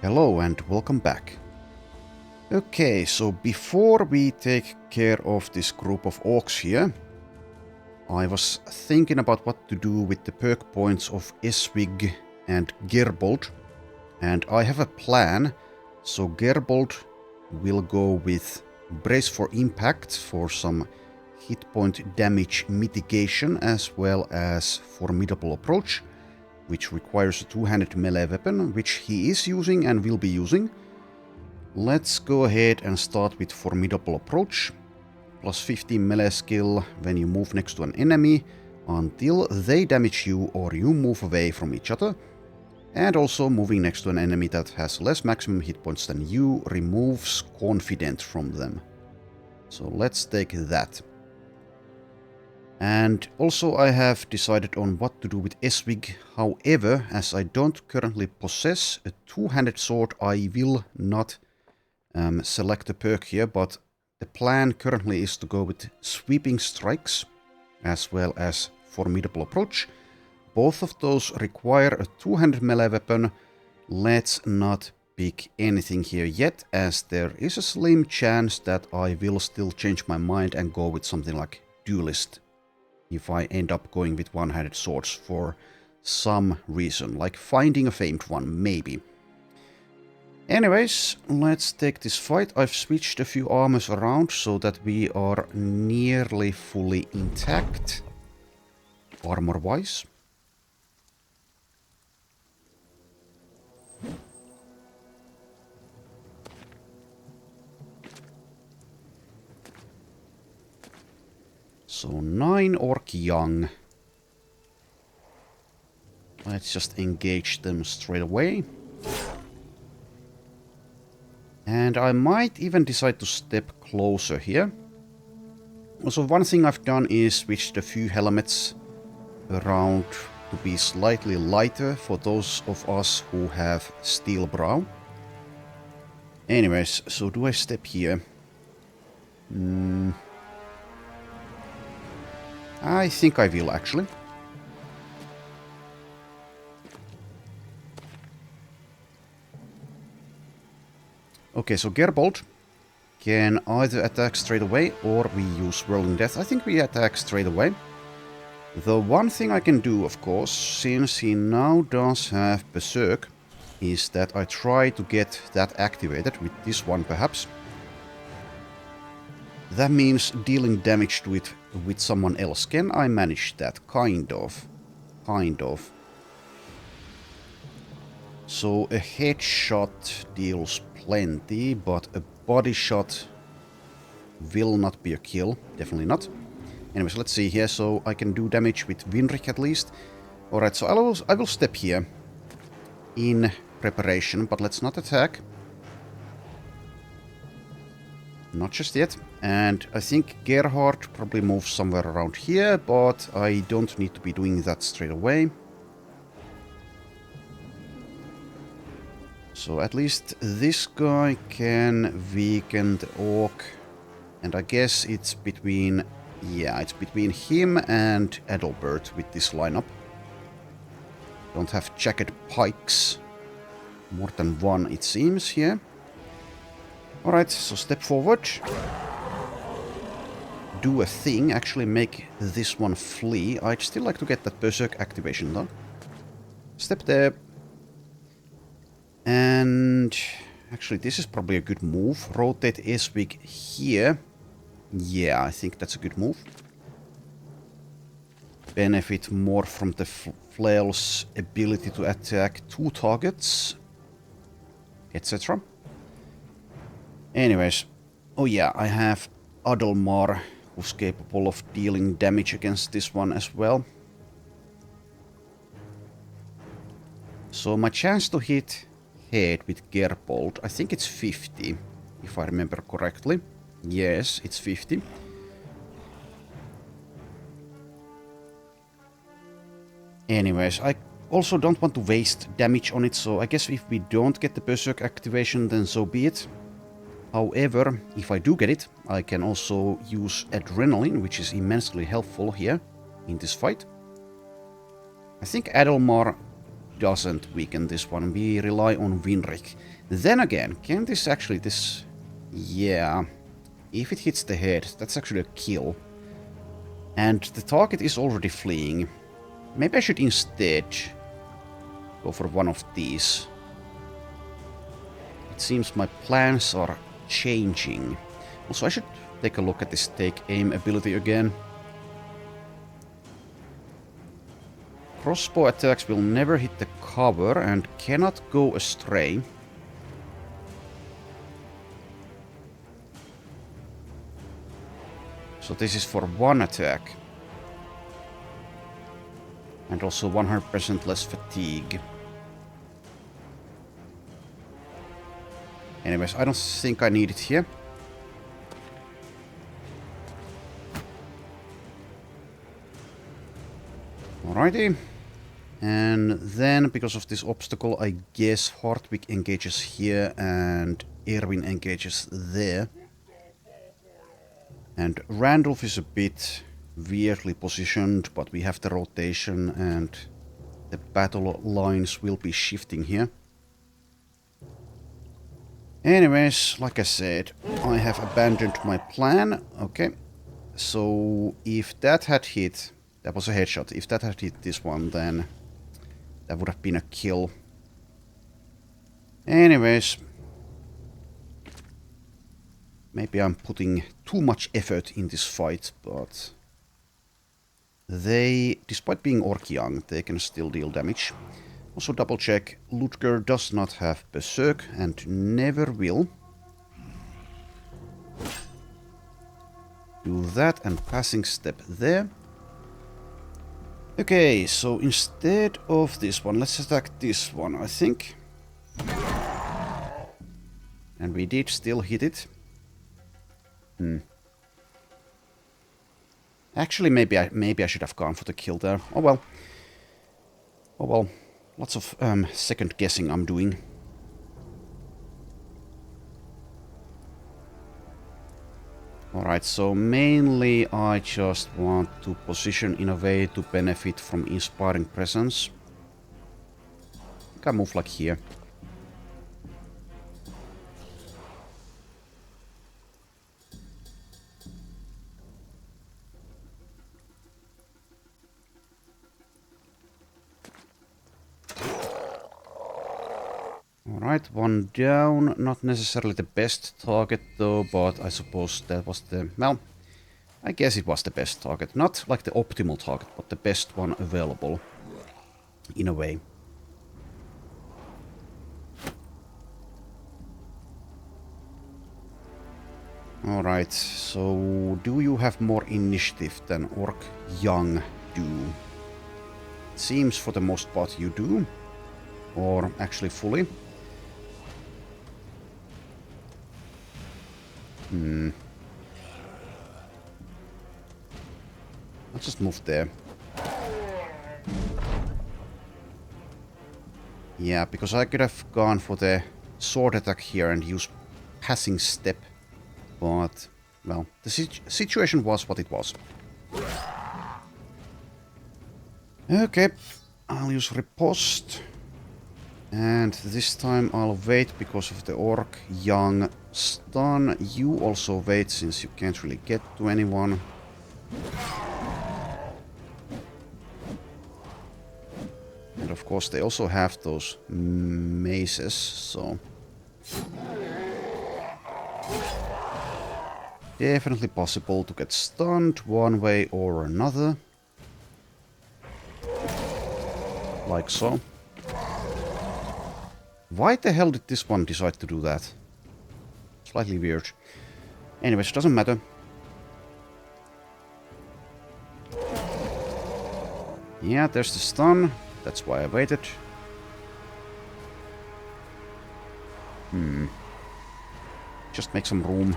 Hello and welcome back. Okay, so before we take care of this group of orcs here, I was thinking about what to do with the perk points of Eswig and Gerbold, and I have a plan. So Gerbold will go with Brace for Impact for some hit point damage mitigation, as well as Formidable Approach, which requires a two-handed melee weapon, which he is using and will be using. Let's go ahead and start with Formidable Approach. Plus 15 melee skill when you move next to an enemy until they damage you or you move away from each other. And also moving next to an enemy that has less maximum hit points than you removes Confident from them. So let's take that. And also I have decided on what to do with Eswig. However, as I don't currently possess a two-handed sword, I will not select a perk here, but the plan currently is to go with Sweeping Strikes as well as Formidable Approach. Both of those require a two-handed melee weapon. Let's not pick anything here yet, as there is a slim chance that I will still change my mind and go with something like Duelist if I end up going with one-handed swords for some reason, like finding a famed one, maybe. Anyways, let's take this fight. I've switched a few armors around so that we are nearly fully intact, armor-wise. So 9 orc young. Let's just engage them straight away. And I might even decide to step closer here. Also, one thing I've done is switched a few helmets around to be slightly lighter for those of us who have steel brow. Anyways, so do I step here? I think I will, actually. Okay, so Gerbold can either attack straight away or we use Whirling Death. I think we attack straight away. The one thing I can do, of course, since he now does have Berserk, is that I try to get that activated with this one, perhaps. That means dealing damage to it with someone else. Can I manage that? Kind of. Kind of. So a headshot deals plenty, but a body shot will not be a kill. Definitely not. Anyways, let's see here. So I can do damage with Winric at least. Alright, so I will step here in preparation, but let's not attack. Not just yet. And I think Gerhard probably moves somewhere around here, but I don't need to be doing that straight away. So at least this guy can weaken the orc. And I guess it's between... yeah, it's between him and Adalbert with this lineup. Don't have jagged pikes. More than one, it seems, here. Alright, so step forward. Do a thing, actually make this one flee. I'd still like to get that Berserk activation though. Step there. And actually this is probably a good move. Rotate Eswig here. Yeah, I think that's a good move. Benefit more from the flail's ability to attack two targets, etc. Anyways, oh yeah, I have Adelmar, who's capable of dealing damage against this one as well. So my chance to hit head with Gerbold, I think it's 50, if I remember correctly. Yes, it's 50. Anyways, I also don't want to waste damage on it, so I guess if we don't get the Berserk activation, then so be it. However, if I do get it, I can also use Adrenaline, which is immensely helpful here in this fight. I think Adelmar doesn't weaken this one. We rely on Winrick. Then again, can this actually... Yeah. If it hits the head, that's actually a kill. And the target is already fleeing. Maybe I should instead go for one of these. It seems my plans are changing. Also, I should take a look at this take aim ability again. Crossbow attacks will never hit the cover and cannot go astray. So this is for one attack. And also 100% less fatigue. Anyways, I don't think I need it here. Alrighty. And then, because of this obstacle, I guess Hartwig engages here and Erwin engages there. And Randolph is a bit weirdly positioned, but we have the rotation and the battle lines will be shifting here. Anyways, like I said, I have abandoned my plan. Okay, so if that had hit, that was a headshot. If that had hit this one, then that would have been a kill. Anyways, maybe I'm putting too much effort in this fight, but they, despite being orc young, they can still deal damage. Also double check, Ludger does not have Berserk and never will. Do that and passing step there. Okay, so instead of this one, let's attack this one, I think. And we did still hit it. Actually, maybe I should have gone for the kill there. Oh well. Oh well. Lots of second guessing I'm doing. Alright, so mainly I just want to position in a way to benefit from inspiring presence. I can move like here. Alright, one down. Not necessarily the best target though, but I suppose that was the... well, I guess it was the best target. Not like the optimal target, but the best one available. In a way. Alright, so do you have more initiative than Orc Young do? It seems for the most part you do. Or actually fully. I'll just move there. Yeah, because I could have gone for the sword attack here and use passing step. But, well, the situation was what it was. Okay, I'll use riposte. And this time I'll wait because of the Orc Young stun. You also wait since you can't really get to anyone. And of course they also have those maces, so... definitely possible to get stunned one way or another. Like so. Why the hell did this one decide to do that? Slightly weird. Anyways, doesn't matter. Yeah, there's the stun. That's why I waited. Just make some room.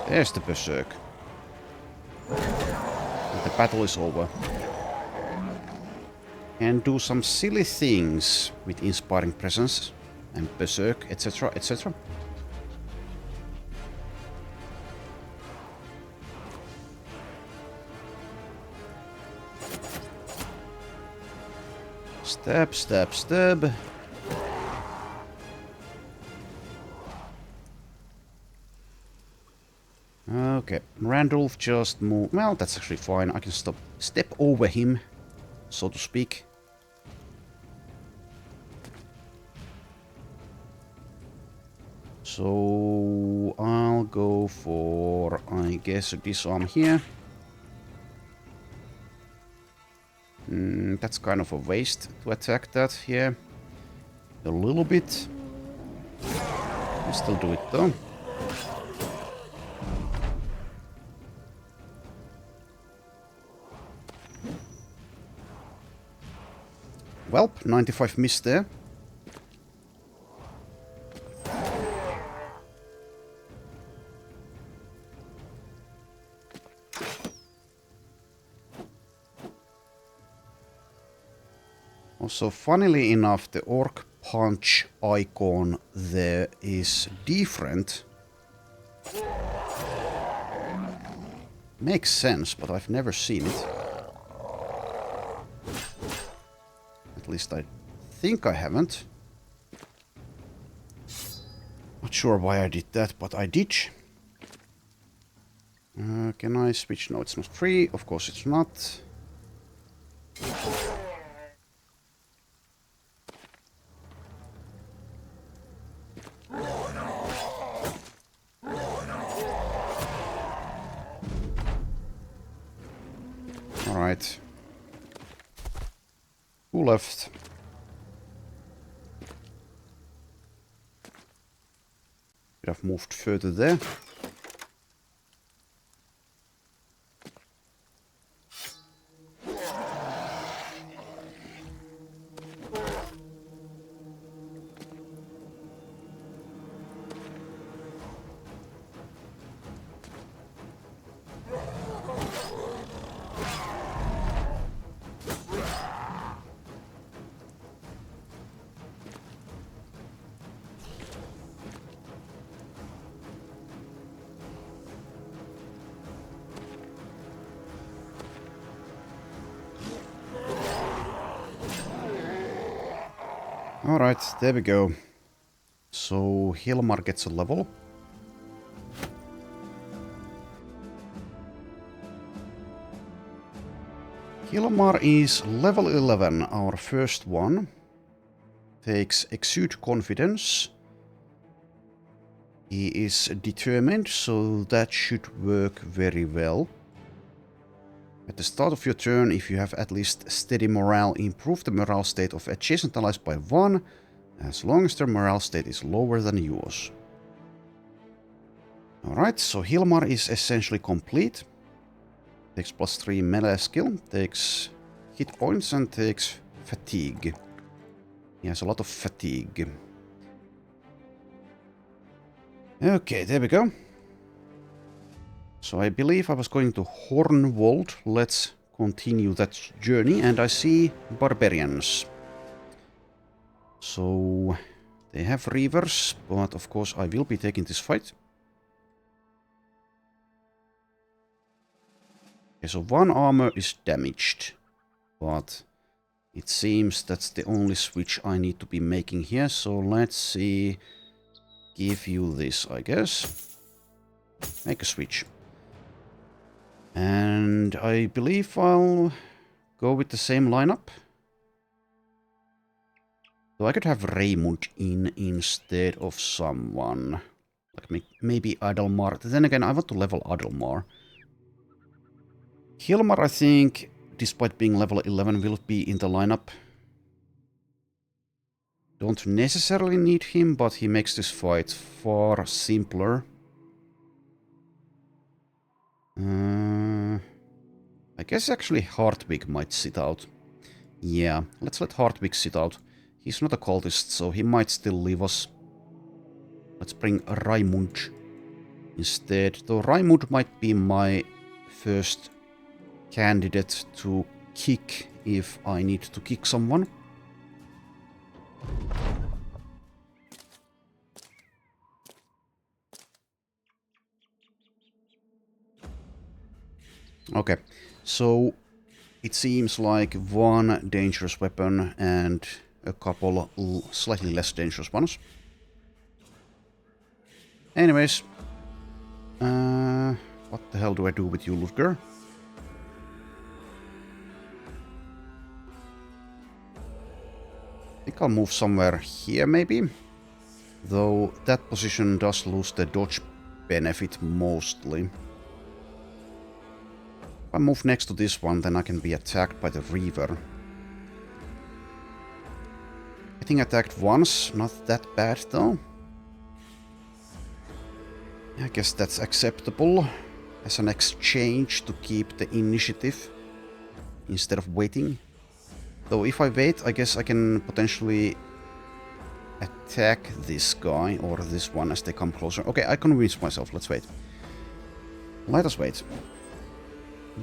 There's the Berserk. And the battle is over. And do some silly things with inspiring presence and Berserk, etc., etc. Stab, stab, stab. Okay, Randolph just moved. Well, that's actually fine. I can step over him, so to speak. So I'll go for, I guess, a disarm here. That's kind of a waste to attack that here. A little bit. I'll still do it though. Welp, 95 missed there. Also, funnily enough, the Orc Punch icon there is different. Makes sense, but I've never seen it. At least I think I haven't. Not sure why I did that, but I did. Can I switch? No, it's not free. Of course it's not. Alright. Who left? Could have moved further there. Alright, there we go. So Hilmar gets a level. Hilmar is level 11, our first one. Takes Exude Confidence. He is determined, so that should work very well. At the start of your turn, if you have at least steady morale, improve the morale state of adjacent allies by 1, as long as their morale state is lower than yours. Alright, so Hilmar is essentially complete. Takes +3 melee skill, takes hit points and takes fatigue. He has a lot of fatigue. Okay, there we go. So I believe I was going to Hornwold. Let's continue that journey. And I see barbarians. So they have reavers, but of course I will be taking this fight. Okay, so one armor is damaged. But it seems that's the only switch I need to be making here. So let's see. Give you this, I guess. Make a switch. And I believe I'll go with the same lineup. So I could have Raymond in instead of someone. Like maybe Adelmar. Then again, I want to level Adelmar. Hilmar, I think, despite being level 11, will be in the lineup. Don't necessarily need him, but he makes this fight far simpler. I guess actually Hartwig might sit out. Yeah, let's let Hartwig sit out. He's not a cultist, so he might still leave us. Let's bring Raimund instead. Though Raimund might be my first candidate to kick if I need to kick someone. Okay, so it seems like one dangerous weapon and a couple slightly less dangerous ones. Anyways, what the hell do I do with you, Ludger? I think I'll move somewhere here, maybe. Though that position does lose the dodge benefit mostly. If I move next to this one, then I can be attacked by the Reaver. Getting attacked once, not that bad though. I guess that's acceptable as an exchange to keep the initiative instead of waiting. Though if I wait, I guess I can potentially attack this guy or this one as they come closer. Okay, I convinced myself. Let's wait. Let us wait.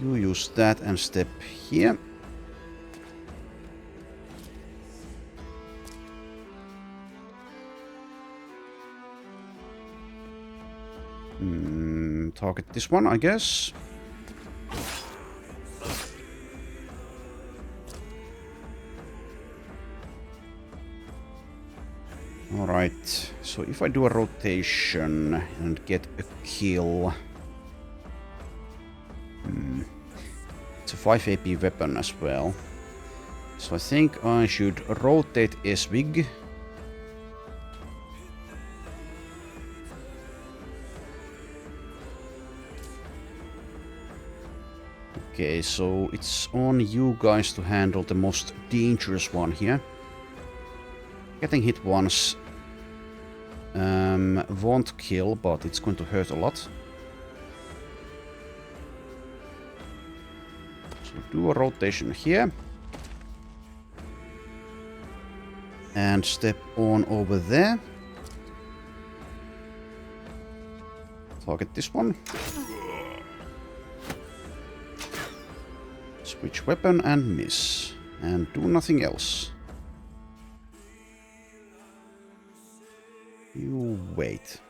You use that and step here. Target this one, I guess. Alright, so if I do a rotation and get a kill... It's a 5 AP weapon as well. So I think I should rotate Esvig. Okay, so it's on you guys to handle the most dangerous one here. Getting hit once won't kill, but it's going to hurt a lot. So do a rotation here. And step on over there. Target this one. Switch weapon and miss. And do nothing else. You wait.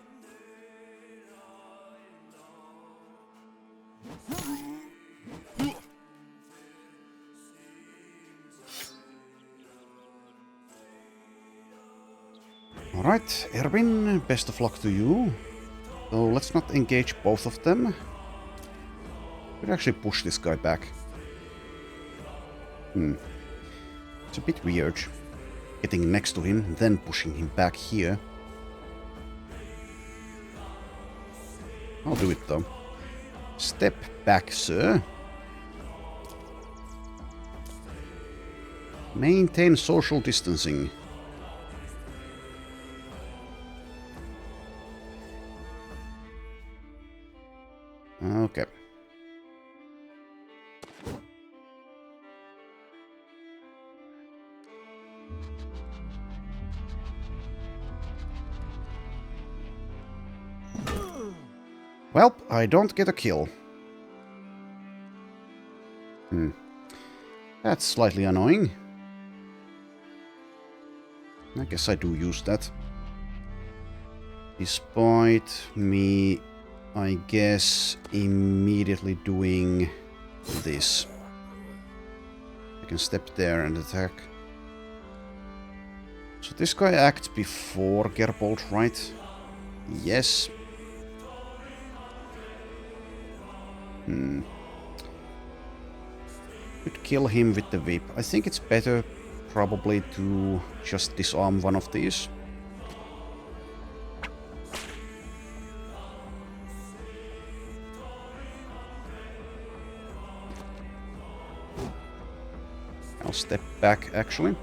Alright, Erwin, best of luck to you. So let's not engage both of them. We'll actually push this guy back. It's a bit weird. Getting next to him, then pushing him back here. I'll do it though. Step back, sir. Maintain social distancing. Okay. Well, I don't get a kill. That's slightly annoying. I guess I do use that. Despite me, I guess, immediately doing this. I can step there and attack. So this guy acts before Gerbold, right? Yes. Could kill him with the whip. I think it's better probably to just disarm one of these. I'll step back actually.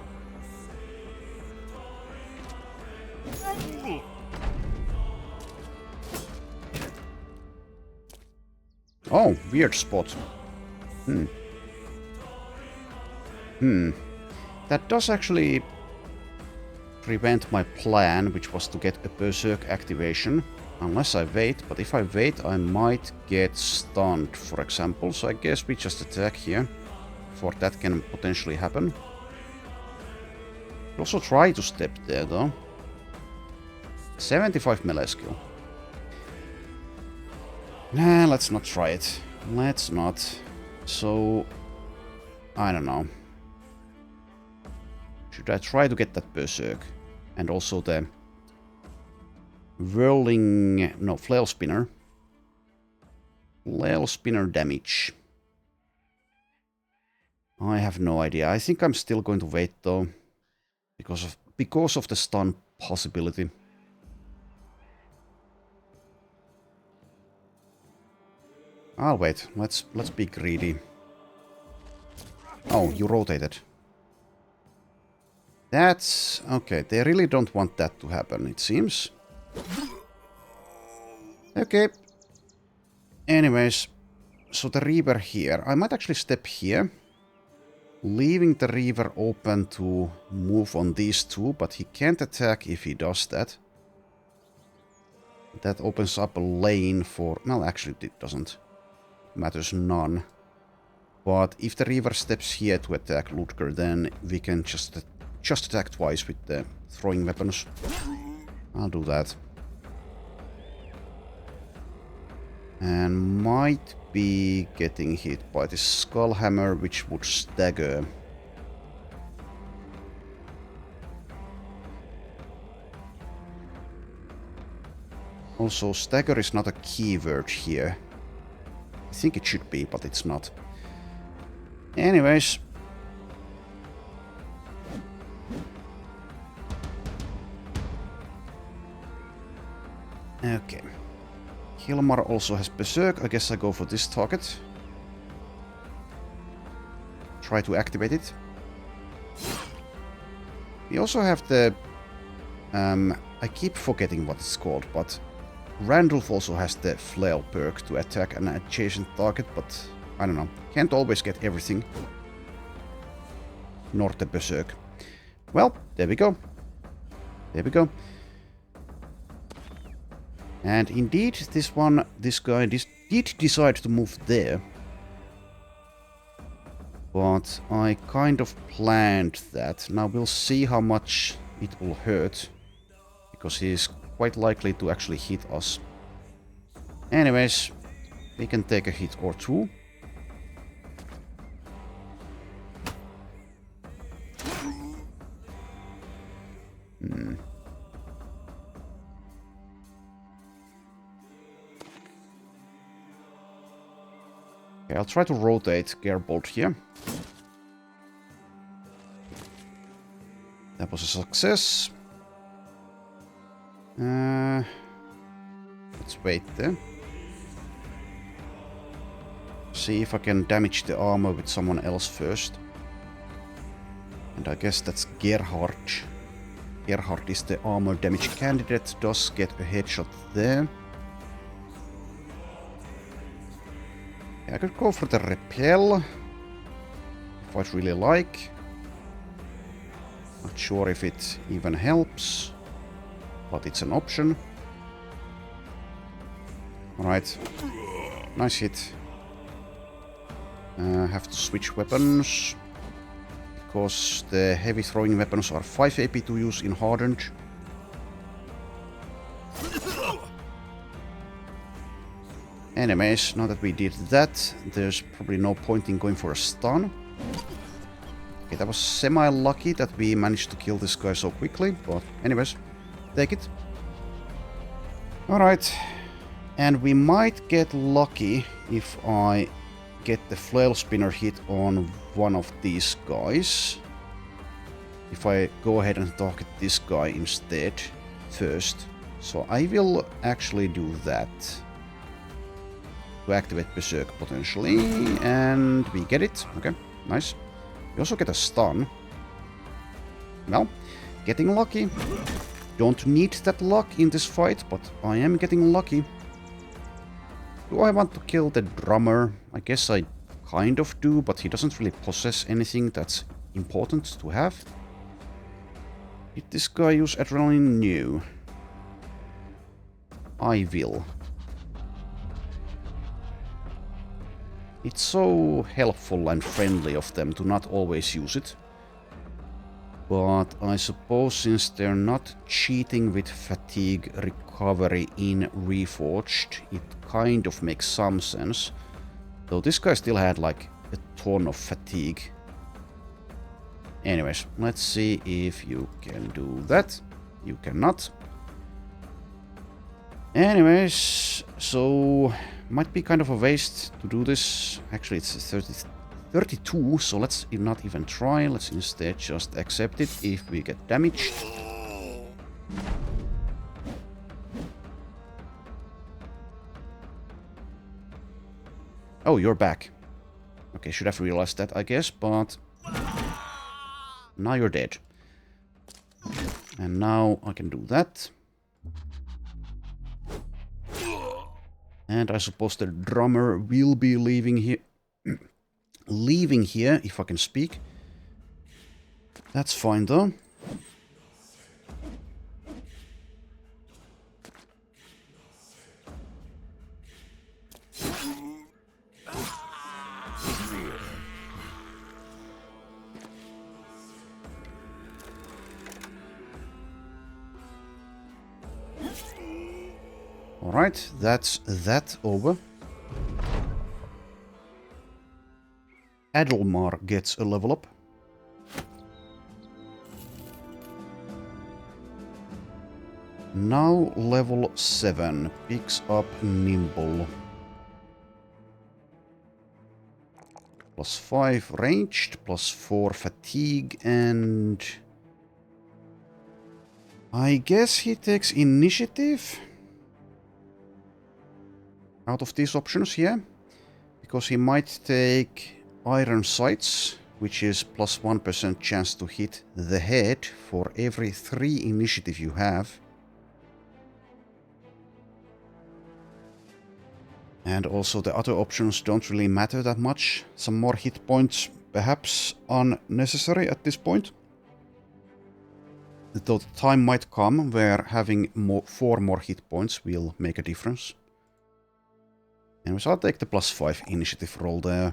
Oh, weird spot. That does actually prevent my plan, which was to get a Berserk activation. Unless I wait, but if I wait, I might get stunned, for example. So I guess we just attack here, for that can potentially happen. Also try to step there, though. 75 melee skill. Nah, let's not try it. Let's not. So, I don't know. Should I try to get that Berserk? And also the whirling... no, flail spinner. Flail spinner damage. I have no idea. I think I'm still going to wait though. Because of the stun possibility. I'll wait. Let's be greedy. Oh, you rotated. That's... okay, they really don't want that to happen, it seems. Okay. Anyways, so the Reaver here. I might actually step here. Leaving the Reaver open to move on these two, but he can't attack if he does that. That opens up a lane for... well, actually it doesn't. Matters none. But if the Reaver steps here to attack Ludger, then we can just attack twice with the throwing weapons. I'll do that. And might be getting hit by the Skull Hammer, which would stagger. Also, stagger is not a keyword here. I think it should be, but it's not. Anyways. Okay. Hilmar also has Berserk. I guess I go for this target. Try to activate it. We also have the... I keep forgetting what it's called, but... Randolph also has the Flail perk to attack an adjacent target, but... I don't know. Can't always get everything. Nor the Berserk. Well, there we go. There we go. And indeed, this guy did decide to move there. But I kind of planned that. Now we'll see how much it will hurt. Because he is quite likely to actually hit us. Anyways, we can take a hit or two. Okay, I'll try to rotate Gerbold here. That was a success. Let's wait there. See if I can damage the armor with someone else first. And I guess that's Gerhard. Gerhard is the armor damage candidate. Does get a headshot there. I could go for the repel, if I'd really like. Not sure if it even helps, but it's an option. Alright, nice hit. Have to switch weapons, because the heavy throwing weapons are 5 AP to use in Hardened. Anyways, now that we did that, there's probably no point in going for a stun. Okay, that was semi-lucky that we managed to kill this guy so quickly, but anyways, take it. Alright, and we might get lucky if I get the flail spinner hit on one of these guys. If I go ahead and target this guy instead first. So I will actually do that. To activate Berserk potentially, and we get it. Okay, nice. We also get a stun. Well, getting lucky. Don't need that luck in this fight, but I am getting lucky. Do I want to kill the drummer? I guess I kind of do, but he doesn't really possess anything that's important to have. Did this guy use adrenaline? No. I will. It's so helpful and friendly of them to not always use it. But I suppose since they're not cheating with fatigue recovery in Reforged, it kind of makes some sense. Though this guy still had like a ton of fatigue. Anyways, let's see if you can do that. You cannot. Anyways, so might be kind of a waste to do this. Actually, it's 32, so let's not even try. Let's instead just accept it if we get damaged. Oh, you're back. Okay, should have realized that, I guess, but now you're dead. And now I can do that. And I suppose the drummer will be leaving here. Leaving here, if I can speak. That's fine, though. Alright, that's that over. Adelmar gets a level up. Now level 7 picks up Nimble. +5 ranged, +4 fatigue, and I guess he takes initiative out of these options here, because he might take Iron Sights, which is +1% chance to hit the head for every 3 initiative you have. And also the other options don't really matter that much. Some more hit points perhaps unnecessary at this point. Though the time might come where having 4 more hit points will make a difference. Anyways, I'll take the +5 initiative roll there.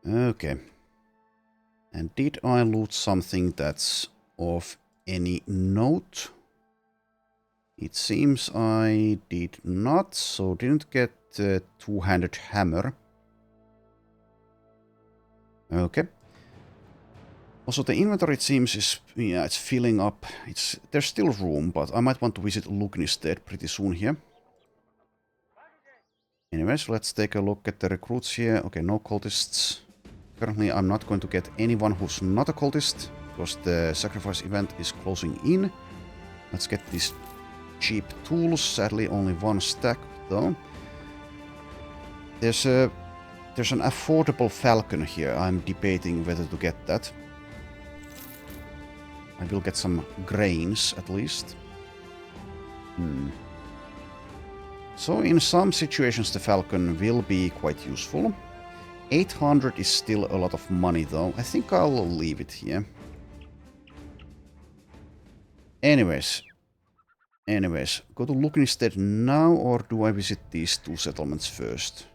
Okay. And did I loot something that's of any note? It seems I did not, so didn't get the two-handed hammer. Okay. Also, the inventory, it seems, is, yeah, it's filling up. There's still room, but I might want to visit Lugnistead pretty soon here. Anyways, let's take a look at the recruits here. Okay, no cultists. Currently, I'm not going to get anyone who's not a cultist, because the sacrifice event is closing in. Let's get these cheap tools. Sadly, only 1 stack, though. There's an affordable falcon here. I'm debating whether to get that. I will get some grains, at least. So, in some situations, the falcon will be quite useful. 800 is still a lot of money, though. I think I'll leave it here. Anyways, go to Lugnistead now, or do I visit these 2 settlements first?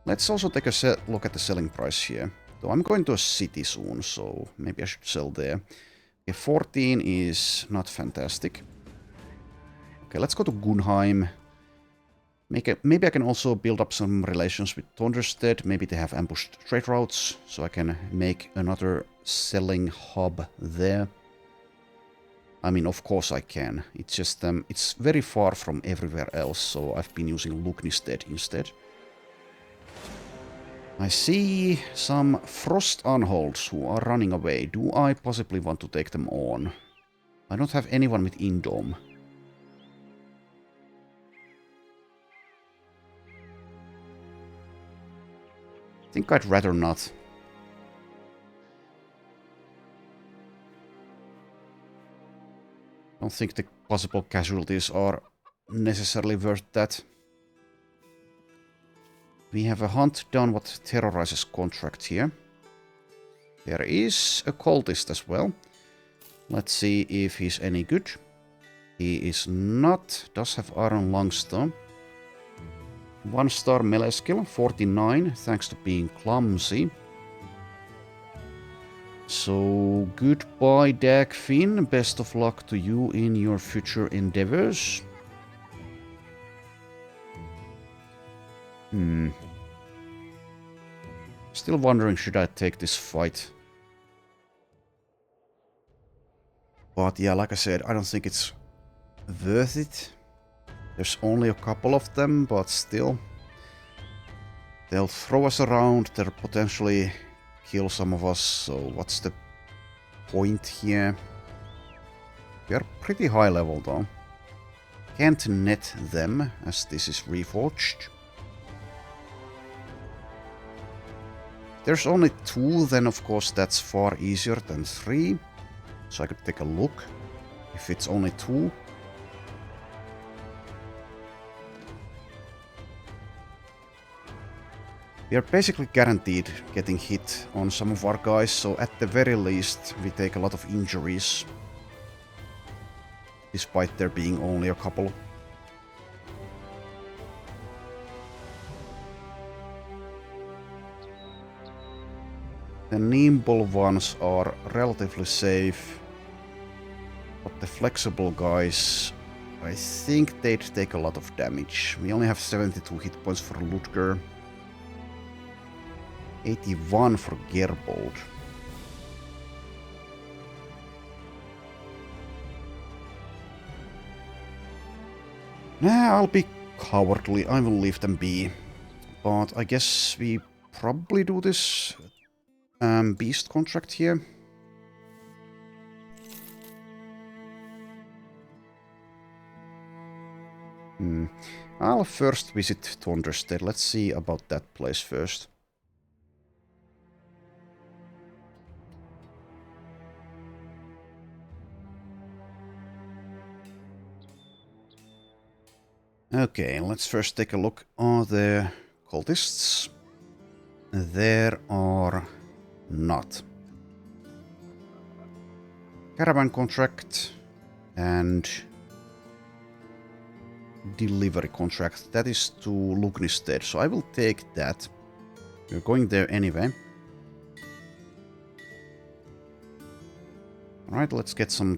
Let's also take a look at the selling price here. Though I'm going to a city soon, so maybe I should sell there. Okay, 14 is not fantastic. Okay, let's go to Gunheim. Maybe I can also build up some relations with Thunderstead. Maybe they have ambushed trade routes, so I can make another selling hub there. I mean, of course I can. It's just, it's very far from everywhere else, so I've been using Lugnistead instead. I see some Frost Unholds who are running away. Do I possibly want to take them on? I don't have anyone with Indom. I think I'd rather not. I don't think the possible casualties are necessarily worth that. We have a hunt down what terrorizes contract here. There is a cultist as well. Let's see if he's any good. He is not. Does have iron lungs though. 1-star melee skill, 49, thanks to being clumsy. So, goodbye Dagfin, best of luck to you in your future endeavors. Still wondering, should I take this fight? But yeah, like I said, I don't think it's worth it. There's only a couple of them, but still. They'll throw us around, they'll potentially kill some of us, so what's the point here? We are pretty high level though. Can't net them, as this is Reforged. There's only 2, then of course that's far easier than 3. So I could take a look if it's only 2. We are basically guaranteed getting hit on some of our guys, so at the very least we take a lot of injuries. Despite there being only a couple. The nimble ones are relatively safe. But the flexible guys, I think they'd take a lot of damage. We only have 72 hit points for Ludger. 81 for Gerbold. Nah, I'll be cowardly. I will leave them be. But I guess we probably do this beast contract here. I'll first visit Thunderstead. Let's see about that place first. Okay, let's first take a look. Are there cultists? There are not. Caravan contract and delivery contract. That is to Lugnistead, so I will take that. We're going there anyway. Alright, let's get some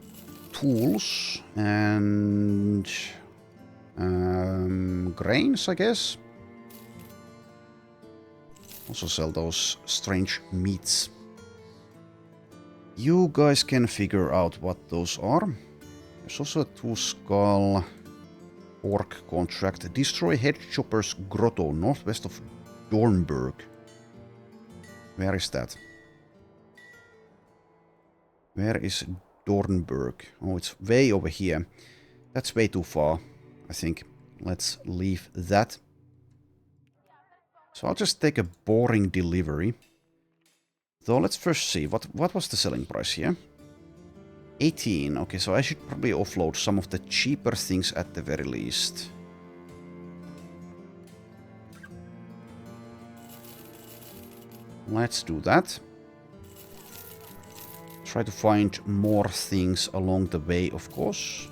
tools and grains, I guess. Also sell those strange meats. You guys can figure out what those are. There's also a 2-skull orc contract. Destroy Head Chopper's Grotto, northwest of Dornberg. Where is that? Where is Dornberg? Oh, it's way over here. That's way too far, I think. Let's leave that. So I'll just take a boring delivery. Though let's first see, what was the selling price here? 18. Okay, so I should probably offload some of the cheaper things at the very least. Let's do that. Try to find more things along the way, of course.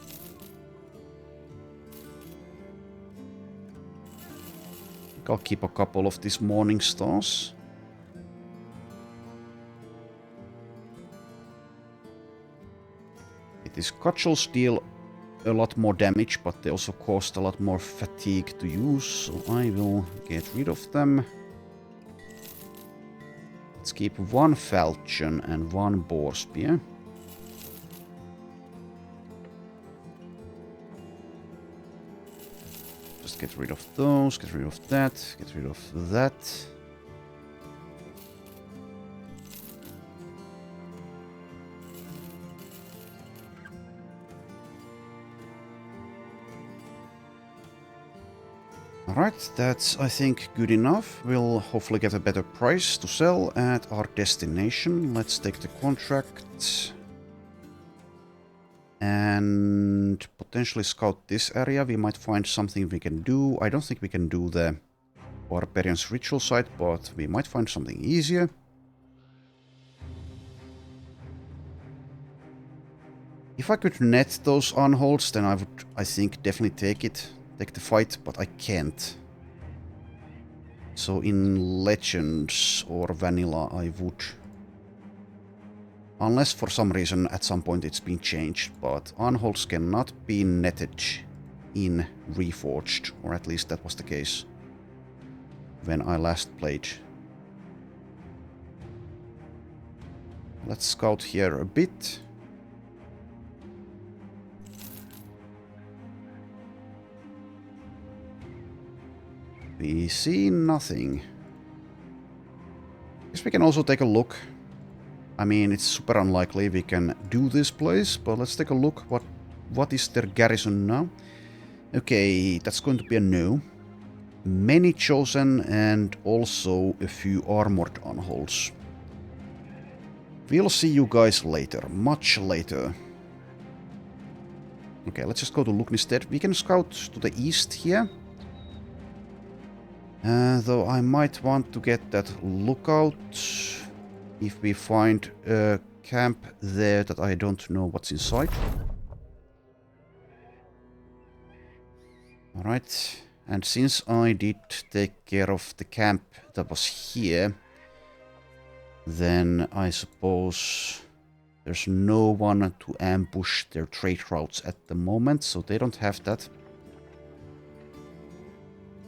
I'll keep a couple of these morning stars. These cudgels deal a lot more damage, but they also cost a lot more fatigue to use, so I will get rid of them. Let's keep 1 falchion and 1 boar spear. Just get rid of those, get rid of that, get rid of that. Alright, that's, I think, good enough. We'll hopefully get a better price to sell at our destination. Let's take the contract. And potentially scout this area. We might find something we can do. I don't think we can do the Barbarian's Ritual site, but we might find something easier. If I could net those unholds, then I would, I think, definitely take the fight, but I can't. So in Legends or Vanilla I would. Unless for some reason at some point it's been changed, but unholds cannot be netted in Reforged, or at least that was the case when I last played. Let's scout here a bit. We see nothing. Guess we can also take a look. I mean, it's super unlikely we can do this place, but let's take a look. What is their garrison now? Okay, that's going to be a no. Many chosen and also a few armored unholds. We'll see you guys later, much later. Okay, let's just go to look instead. We can scout to the east here. Though I might want to get that lookout if we find a camp there that I don't know what's inside. Alright, and since I did take care of the camp that was here, then I suppose there's no one to ambush their trade routes at the moment, so they don't have that.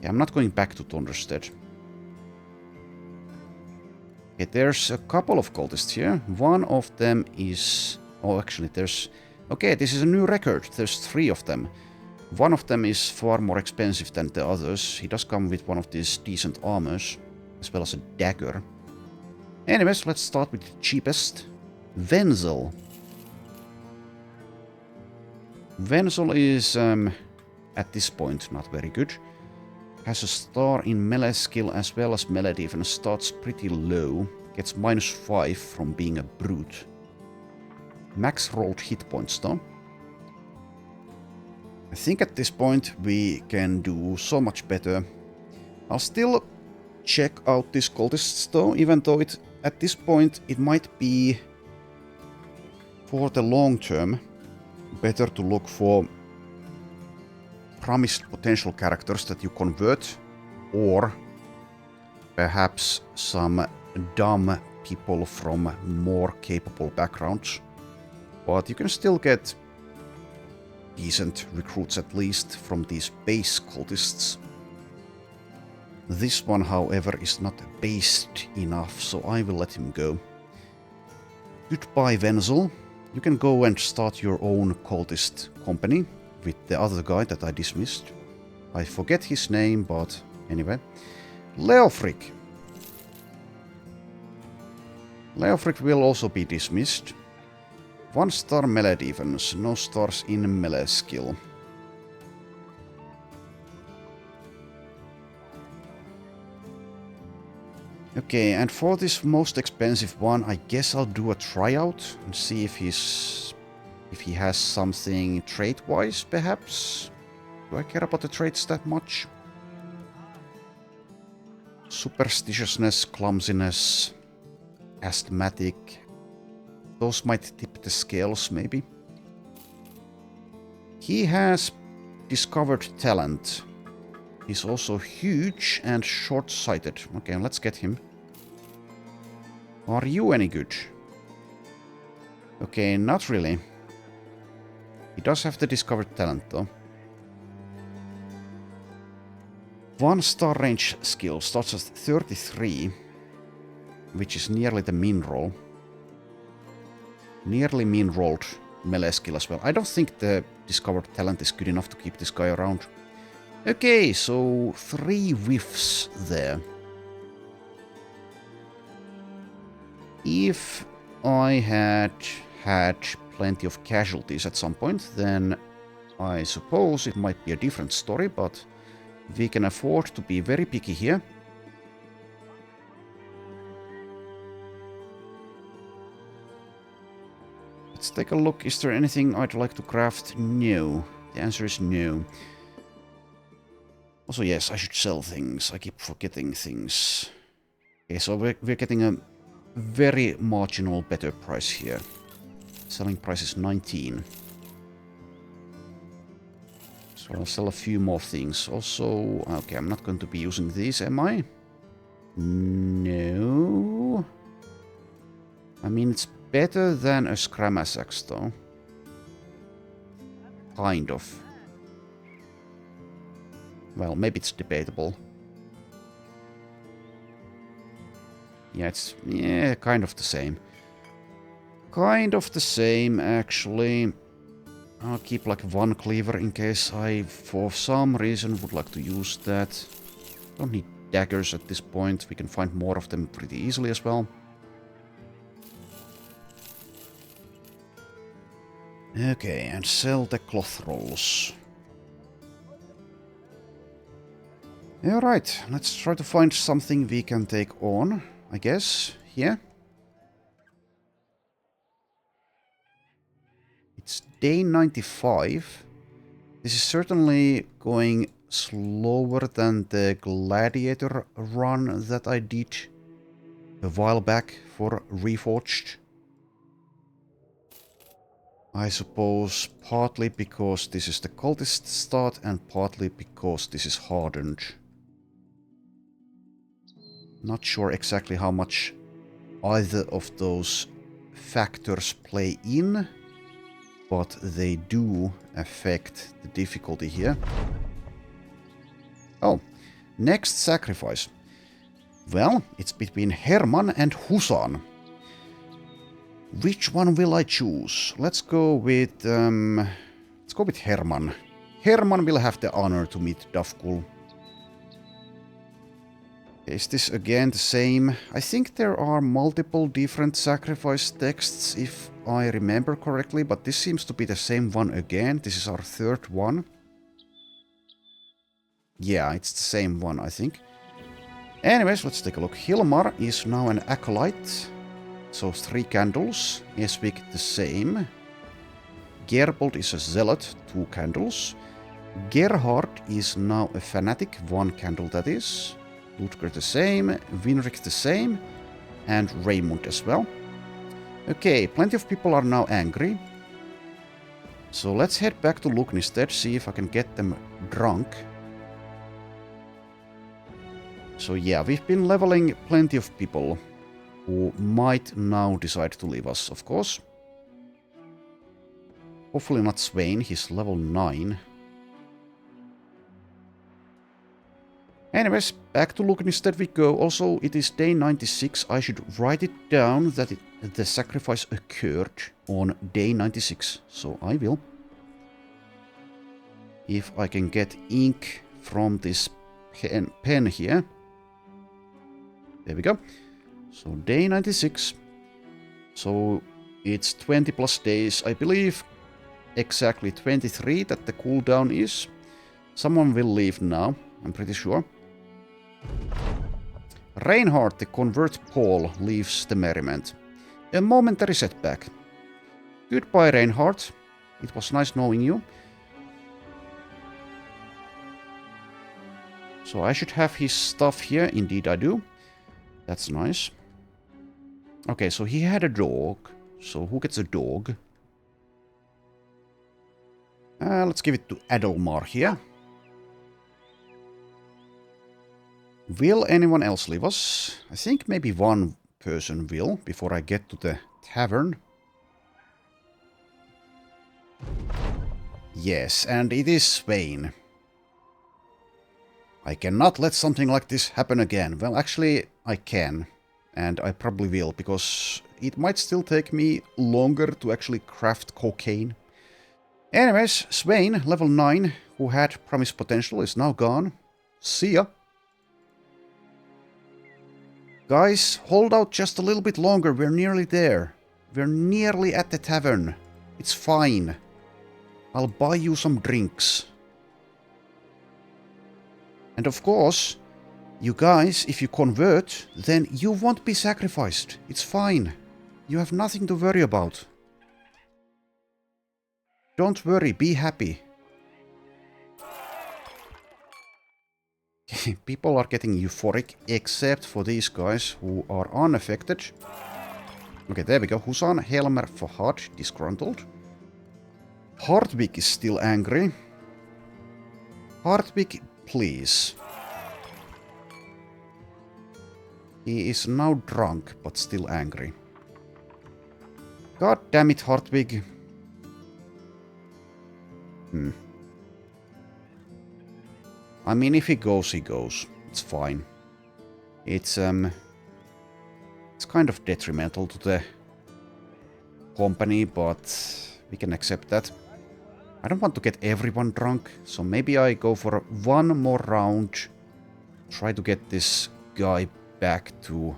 Yeah, I'm not going back to Thunderstead. Okay, there's a couple of cultists here. One of them is... Oh, actually, there's... Okay, this is a new record. There's 3 of them. One of them is far more expensive than the others. He does come with one of these decent armors, as well as a dagger. Anyways, let's start with the cheapest. Wenzel. Wenzel is, at this point, not very good. Has a star in melee skill as well as melee defense. Starts pretty low. Gets -5 from being a brute. Max rolled hit points though. I think at this point we can do so much better. I'll still check out these cultists though, even though at this point it might be for the long term better to look for promised potential characters that you convert, or perhaps some dumb people from more capable backgrounds. But you can still get decent recruits at least from these base cultists. This one, however, is not based enough, so I will let him go. Goodbye, Wenzel. You can go and start your own cultist company with the other guy that I dismissed. I forget his name, but anyway. Leofric. Leofric will also be dismissed. 1-star melee defense, no stars in melee skill. Okay, and for this most expensive one, I guess I'll do a tryout and see if he has something trait-wise, perhaps. Do I care about the traits that much? Superstitiousness, clumsiness, asthmatic. Those might tip the scales, maybe. He has discovered talent. He's also huge and short-sighted. Okay, let's get him. Are you any good? Okay, not really. He does have the discovered talent, though. 1-star range skill starts at 33, which is nearly the min roll. Nearly min rolled melee skill as well. I don't think the discovered talent is good enough to keep this guy around. Okay, so 3 whiffs there. If I had plenty of casualties at some point, then I suppose it might be a different story, but we can afford to be very picky here. Let's take a look. Is there anything I'd like to craft? No. The answer is no. Also, yes, I should sell things. I keep forgetting things. Okay, so we're getting a very marginal better price here. Selling price is 19. So I'll sell a few more things. Also, okay, I'm not going to be using these, am I? No. I mean, it's better than a Scramass axe, though. Kind of. Well, maybe it's debatable. Yeah, it's kind of the same. Kind of the same, actually. I'll keep like one cleaver in case I, for some reason, would like to use that. Don't need daggers at this point. We can find more of them pretty easily as well. Okay, and sell the cloth rolls. Alright, let's try to find something we can take on, I guess, here. It's day 95. This is certainly going slower than the gladiator run that I did a while back for Reforged. I suppose partly because this is the cultist start and partly because this is Hardened. Not sure exactly how much either of those factors play in, but they do affect the difficulty here. Oh, next sacrifice. Well, it's between Herman and Husan. Which one will I choose? Let's go with Herman. Herman will have the honor to meet Davkul. Is this again the same? I think there are multiple different sacrifice texts if I remember correctly, but this seems to be the same one again. This is our third one. Yeah, it's the same one, I think. Anyways, let's take a look. Hilmar is now an acolyte. So 3 candles. Esvik the same. Gerbold is a zealot, 2 candles. Gerhard is now a fanatic, 1 candle that is. Ludger the same, Winrik the same, and Raymond as well. Okay, plenty of people are now angry. So let's head back to Lugnistead, see if I can get them drunk. So yeah, we've been leveling plenty of people who might now decide to leave us, of course. Hopefully not Swain, he's level 9. Anyways, back to Lugnistead we go. Also, it is day 96. I should write it down that the sacrifice occurred on day 96. So I will. If I can get ink from this pen here. There we go. So day 96. So it's 20 plus days. I believe exactly 23 that the cooldown is. Someone will leave now, I'm pretty sure. Reinhardt, the convert Paul, leaves the Merriment. A momentary setback. Goodbye, Reinhardt. It was nice knowing you. So I should have his stuff here. Indeed I do. That's nice. Okay, so he had a dog. So who gets a dog? Let's give it to Adelmar here. Will anyone else leave us? I think maybe one person will before I get to the tavern. Yes, and it is Swain. I cannot let something like this happen again. Well, actually, I can. And I probably will, because it might still take me longer to actually craft cocaine. Anyways, Swain, level 9, who had promise potential, is now gone. See ya. Guys, hold out just a little bit longer. We're nearly there. We're nearly at the tavern. It's fine. I'll buy you some drinks. And of course, you guys, if you convert, then you won't be sacrificed. It's fine. You have nothing to worry about. Don't worry, be happy. People are getting euphoric, except for these guys who are unaffected. Okay, there we go. Husan, Helmer, Fahad, disgruntled. Hartwig is still angry. Hartwig, please. He is now drunk, but still angry. God damn it, Hartwig. I mean, if he goes, he goes. It's fine. It's kind of detrimental to company, but we can accept that. I don't want to get everyone drunk, so maybe I go for one more round. Try to get this guy back to...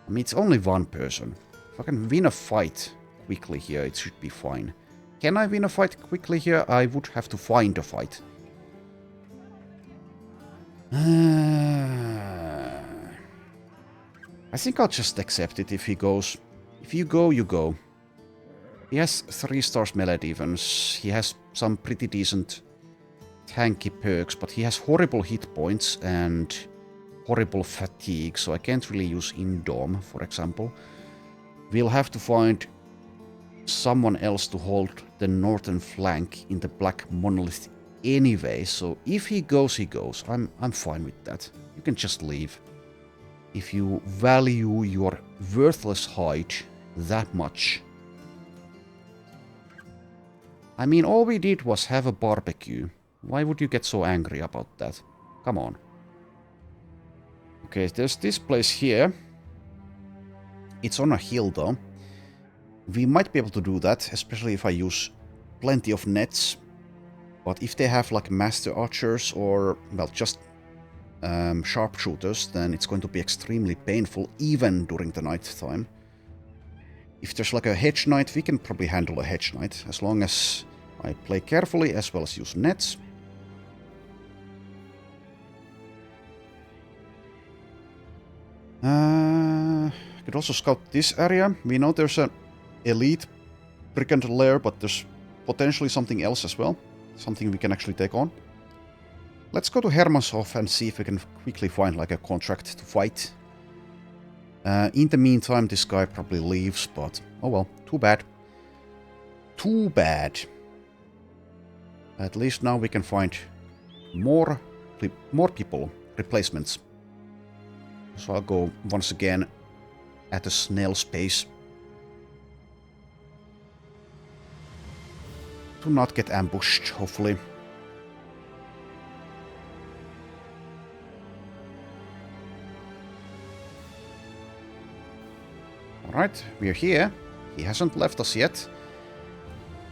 I mean, it's only one person. If I can win a fight quickly here, it should be fine. Can I win a fight quickly here? I would have to find a fight. I think I'll just accept it if he goes. If you go, you go. He has 3 stars melee defense. He has some pretty decent tanky perks, but he has horrible hit points and horrible fatigue, so I can't really use Indom, for example. We'll have to find someone else to hold the northern flank in the Black Monolith anyway, so if he goes, he goes. I'm fine with that. You can just leave. If you value your worthless hide that much. I mean, all we did was have a barbecue. Why would you get so angry about that? Come on. Okay, there's this place here. It's on a hill though. We might be able to do that, especially if I use plenty of nets. But if they have like master archers or, well, just sharpshooters, then it's going to be extremely painful even during the night time. If there's like a hedge knight, we can probably handle a hedge knight, as long as I play carefully as well as use nets. I could also scout this area. We know there's an elite brigand lair, but there's potentially something else as well. Something we can actually take on. Let's go to Hermanshof and see if we can quickly find like a contract to fight. In the meantime, this guy probably leaves, but oh well, too bad. Too bad. At least now we can find more people, replacements. So I'll go once again at a snail's pace. To not get ambushed, hopefully. Alright, we're here. He hasn't left us yet.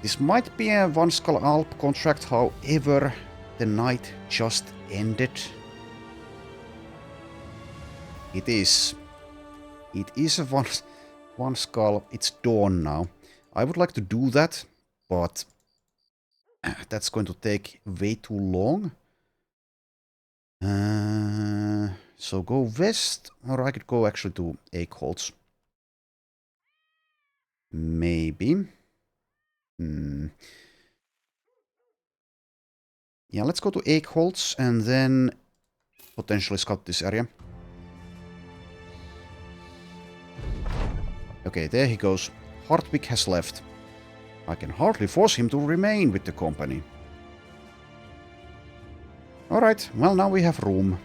This might be a One Skull Alp contract, however, the night just ended. It is. It is a one Skull. It's dawn now. I would like to do that, but that's going to take way too long. So go west, or I could go actually to Eichholz. Maybe. Yeah, let's go to Eichholz and then potentially scout this area. Okay, there he goes. Hartwig has left. I can hardly force him to remain with the company. Alright, well now we have room.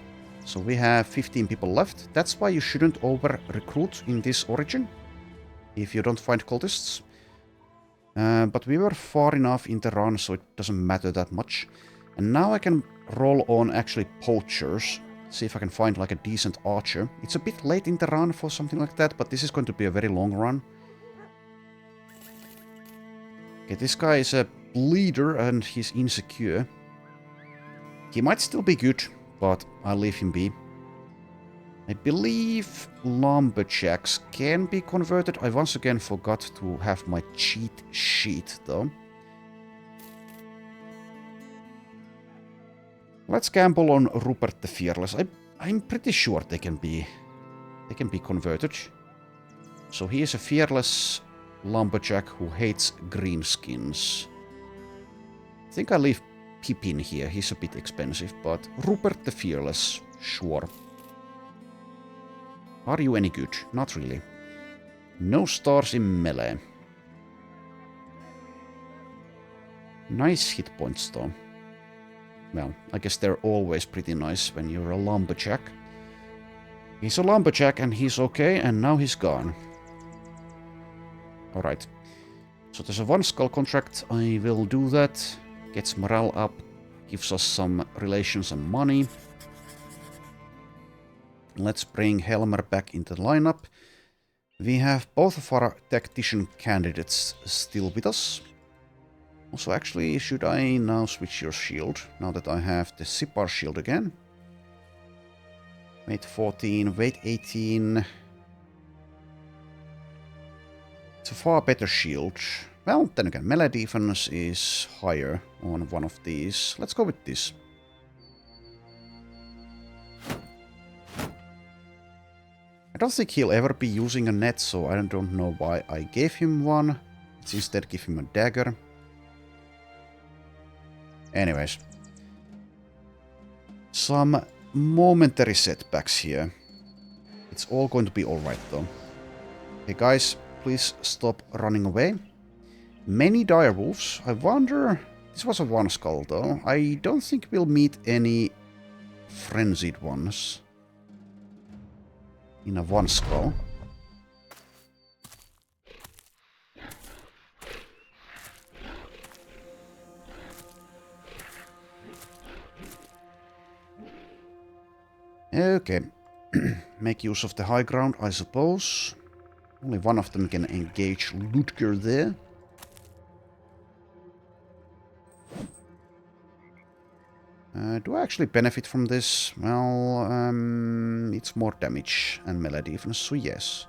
So we have 15 people left. That's why you shouldn't over-recruit in this origin. If you don't find cultists. But we were far enough in the run, so it doesn't matter that much. And now I can roll on actually poachers. See if I can find like a decent archer. It's a bit late in the run for something like that, but this is going to be a very long run. Okay, this guy is a bleeder and he's insecure. He might still be good, but I'll leave him be. I believe lumberjacks can be converted. I once again forgot to have my cheat sheet though. Let's gamble on Rupert the Fearless. I'm pretty sure they can be converted. So he is a fearless lumberjack who hates greenskins. I think I leave Pippin here. He's a bit expensive, but Rupert the Fearless, sure. Are you any good? Not really. No stars in melee. Nice hit points though. Well, I guess they're always pretty nice when you're a lumberjack. He's a lumberjack and he's okay, and now he's gone. Alright. So there's a One Skull contract. I will do that. Gets morale up. Gives us some relations and money. Let's bring Helmer back into the lineup. We have both of our tactician candidates still with us. Also, actually, should I now switch your shield, now that I have the Sipar shield again? Weight 14, weight 18. It's a far better shield. Well, then again, melee defense is higher on one of these. Let's go with this. I don't think he'll ever be using a net, so I don't know why I gave him one. Let's instead give him a dagger. Anyways. Some momentary setbacks here. It's all going to be alright though. Hey guys, please stop running away. Many direwolves. I wonder... This was a one skull though. I don't think we'll meet any frenzied ones in a one skull. Okay. Make use of the high ground, I suppose. Only one of them can engage Ludger there. Do I actually benefit from this? Well, it's more damage and melee defense, so yes.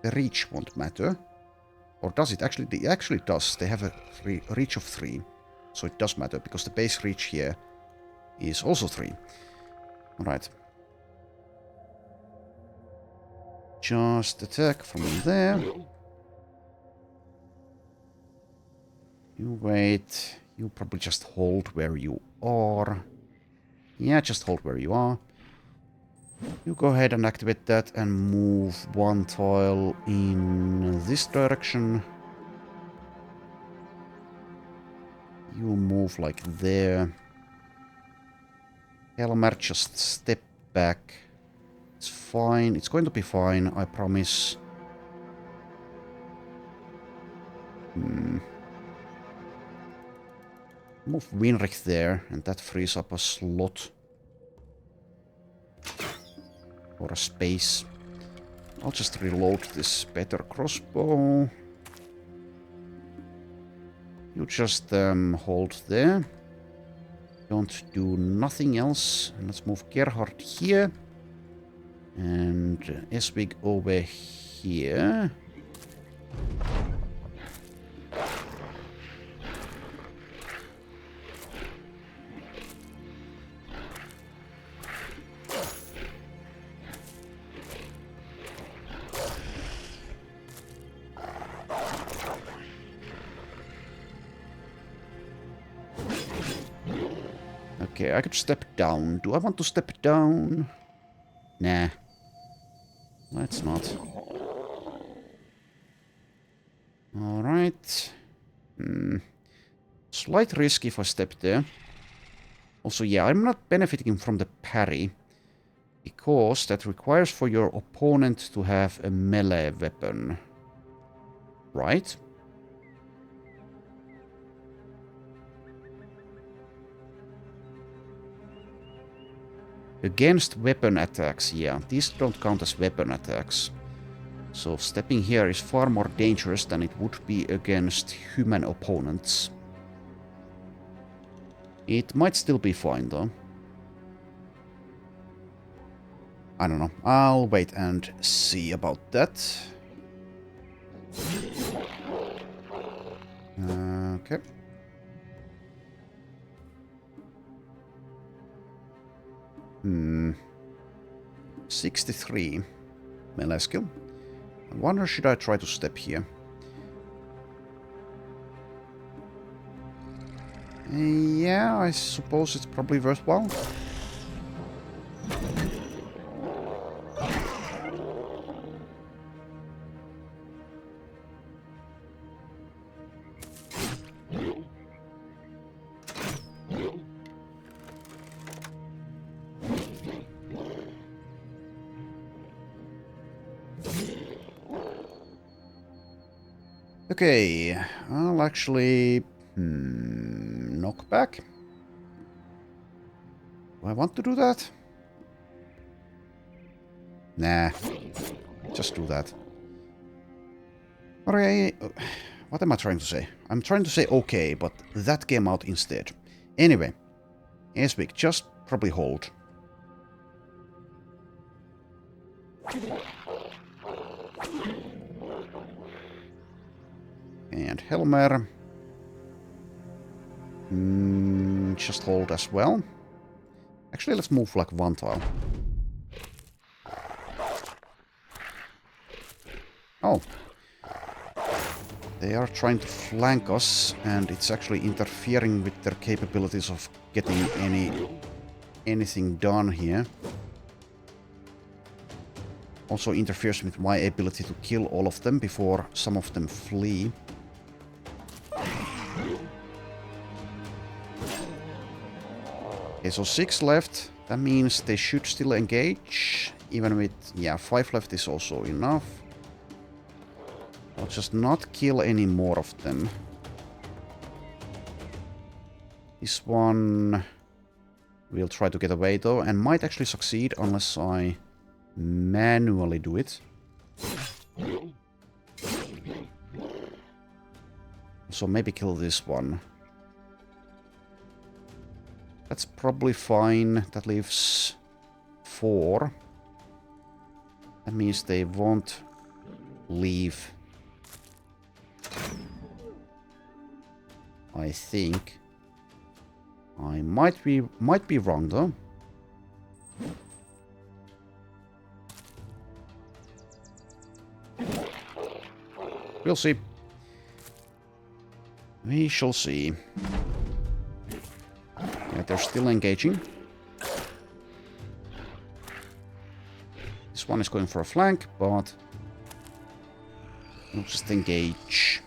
The reach won't matter. Or does it? Actually, it actually does. They have a reach of 3. So it does matter, because the base reach here is also 3. Alright. Just attack from there. You wait. You probably just hold where you are. Yeah, just hold where you are. You go ahead and activate that and move one tile in this direction. You move like there. Helmer, just step back. It's fine. It's going to be fine, I promise. Move Winrich there, and that frees up a slot. Or a space. I'll just reload this better crossbow. You just hold there. Don't do nothing else. And let's move Gerhard here. And Eswig over here. Okay, I could step down. Do I want to step down? Nah. Let's not. Alright. Slight risk if I step there. Also, yeah, I'm not benefiting from the parry. Because that requires for your opponent to have a melee weapon. Right? Against weapon attacks, yeah. These don't count as weapon attacks. So stepping here is far more dangerous than it would be against human opponents. It might still be fine, though. I don't know. I'll wait and see about that. Okay. Hmm. 63 melee skill. I wonder, should I try to step here? Yeah, I suppose it's probably worthwhile. Okay, I'll actually knock back. Do I want to do that? Nah, just do that. Alright, what am I trying to say? I'm trying to say okay, but that came out instead. Anyway, Esvik, just probably hold. And Helmer. Just hold as well. Actually, let's move like one tile. Oh. They are trying to flank us, and it's actually interfering with their capabilities of getting anything done here. Also interferes with my ability to kill all of them before some of them flee. Okay, so 6 left. That means they should still engage. Even with, yeah, 5 left is also enough. I'll just not kill any more of them. This one will try to get away though, and might actually succeed unless I manually do it. So maybe kill this one. That's probably fine. That leaves 4. That means they won't leave. I think. I might be wrong though. We'll see. We shall see. Yeah, they're still engaging. This one is going for a flank, but we'll just engage.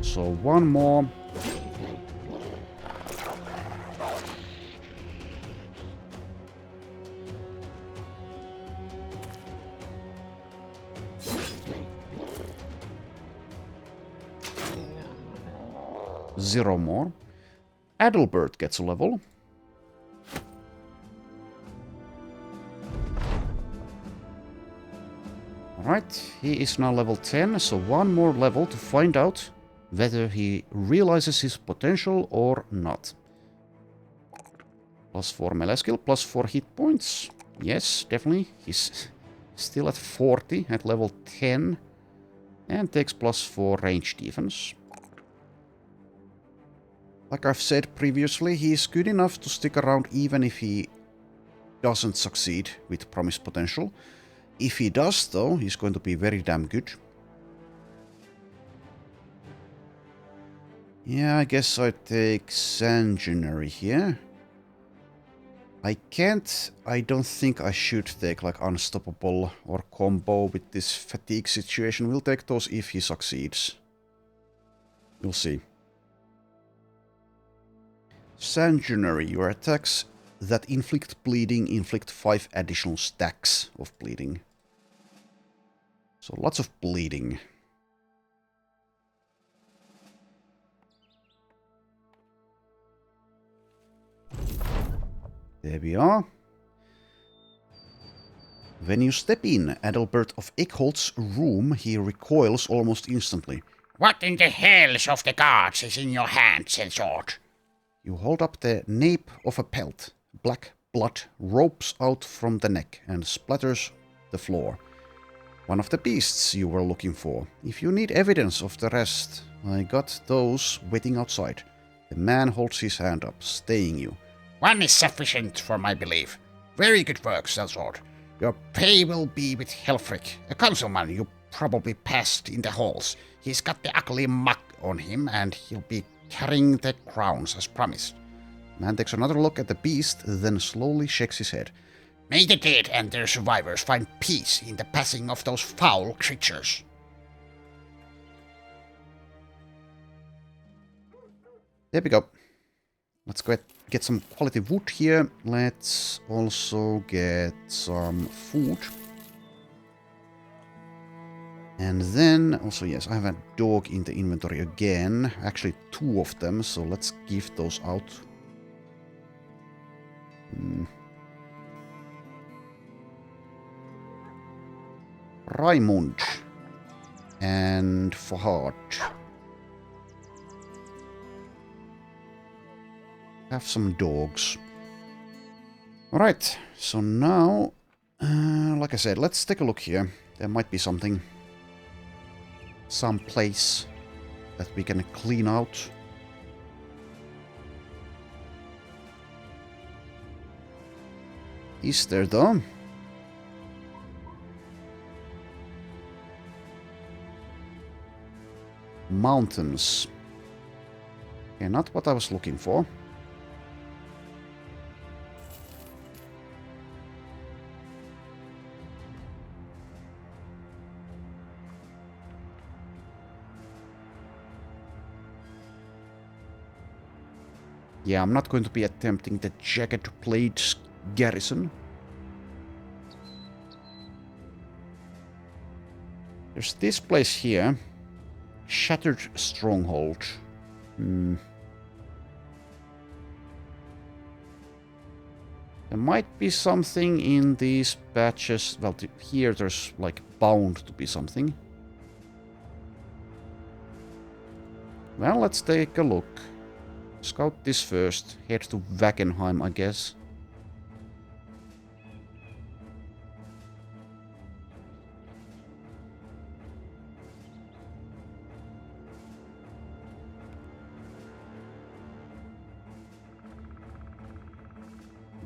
So one more. Zero more. Adalbert gets a level. Alright, he is now level 10, so one more level to find out whether he realizes his potential or not. +4 melee skill, +4 hit points. Yes, definitely. He's still at 40 at level 10. And takes +4 range defense. Like I've said previously, he is good enough to stick around even if he doesn't succeed with promised potential. If he does, though, he's going to be very damn good. Yeah, I guess I take Sanguinary here. I don't think I should take like Unstoppable or Combo with this fatigue situation. We'll take those if he succeeds. We'll see. Sanguinary, your attacks that inflict bleeding inflict 5 additional stacks of bleeding. So lots of bleeding. There we are. When you step in Adalbert of Eckholt's room, he recoils almost instantly. What in the hells of the gods is in your hand, Sensord? You hold up the nape of a pelt. Black blood ropes out from the neck and splatters the floor. One of the beasts you were looking for. If you need evidence of the rest, I got those waiting outside. The man holds his hand up, staying you. One is sufficient for my belief. Very good work, Sensord. Your pay will be with Helfrich, a councilman you probably passed in the halls. He's got the ugly muck on him, and he'll be carrying the crowns as promised. Man takes another look at the beast, then slowly shakes his head. May the dead and their survivors find peace in the passing of those foul creatures. There we go. Let's get some quality wood here. Let's also get some food. And then, also yes, I have a dog in the inventory again. Actually 2 of them, so let's give those out. Raimund and Fahad. Have some dogs. Alright, so now, like I said, let's take a look here. There might be something, some place that we can clean out. Is there though? Mountains. Okay, not what I was looking for. Yeah, I'm not going to be attempting the jagged blades garrison. There's this place here. Shattered Stronghold. There might be something in these patches. Well, here there's like bound to be something. Well, let's take a look. Scout this first. Head to Wagenheim, I guess.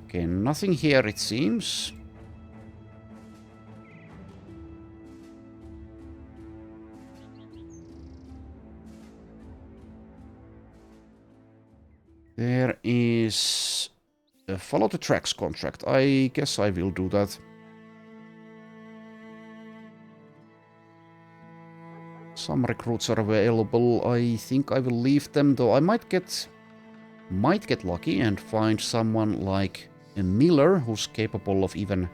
Okay, nothing here it seems. There is a follow the tracks contract. I guess I will do that. Some recruits are available. I think I will leave them, though I might get lucky and find someone like a Miller who's capable of even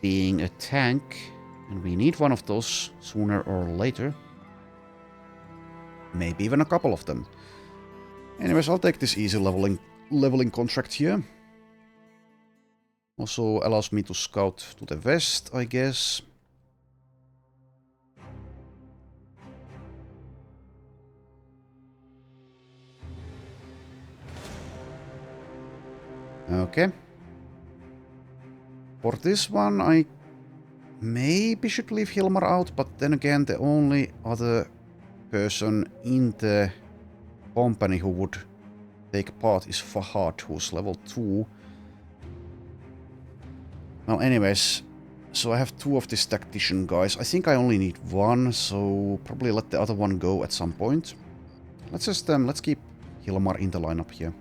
being a tank. And we need one of those sooner or later. Maybe even a couple of them. Anyways, I'll take this easy leveling contract here. Also allows me to scout to the west, I guess. Okay. For this one, I maybe should leave Hilmar out, but then again, the only other person in the company who would take part is Fahad, who's level 2. Well, anyways, so I have 2 of these tactician guys. I think I only need 1, so probably let the other one go at some point. Let's just let's keep Hilmar in the lineup here.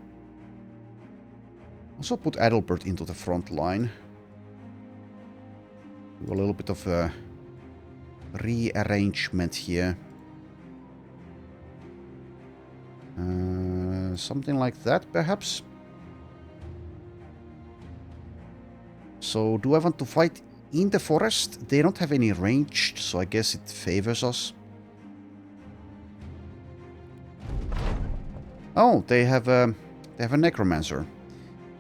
Also put Adalbert into the front line. Do a little bit of a rearrangement here. Something like that, perhaps. So, do I want to fight in the forest? They don't have any ranged, so I guess it favors us. Oh, they have a necromancer.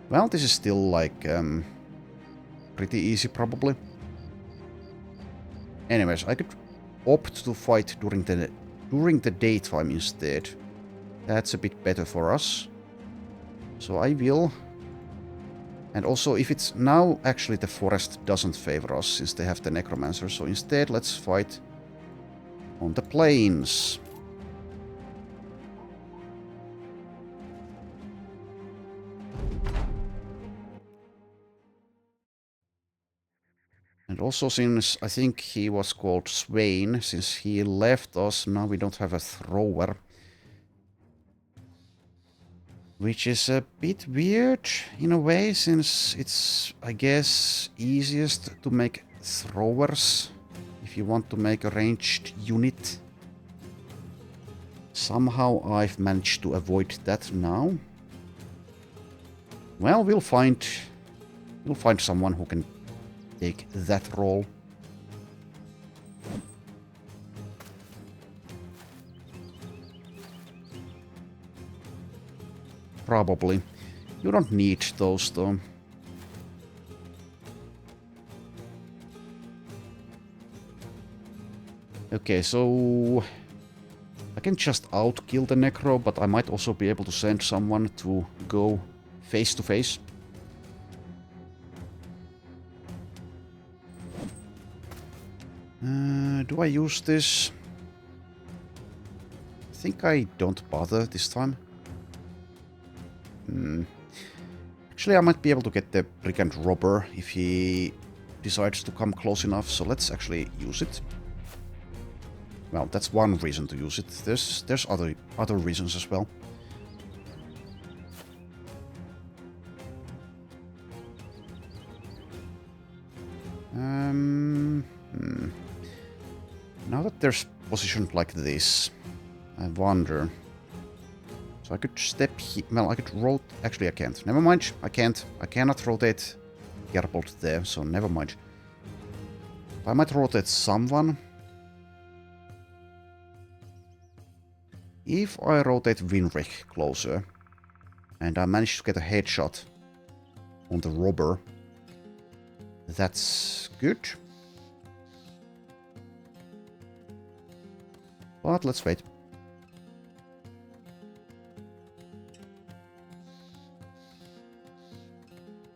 Well, this is still like pretty easy, probably. Anyways, I could opt to fight during the daytime instead. That's a bit better for us. So I will. And also, if it's now, actually the forest doesn't favor us since they have the necromancer. So instead, let's fight on the plains. And also, since I think he was called Swain, since he left us, now we don't have a thrower. Which is a bit weird in a way, since it's, I guess, easiest to make throwers if you want to make a ranged unit. Somehow I've managed to avoid that now. Well, we'll find someone who can take that role. Probably. You don't need those though. Okay, so I can just outkill the Necro, but I might also be able to send someone to go face to face. Do I use this? I think I don't bother this time. Actually, I might be able to get the Brigand Robber if he decides to come close enough, so let's actually use it. Well, that's one reason to use it. There's other reasons as well. Now that there's positioned like this, I wonder. So I could step here. Well, I could rotate. Actually, I can't. Never mind. I can't. I cannot rotate Gerbold there, so never mind. I might rotate someone. If I rotate Winrich closer, and I manage to get a headshot on the robber, that's good. But let's wait.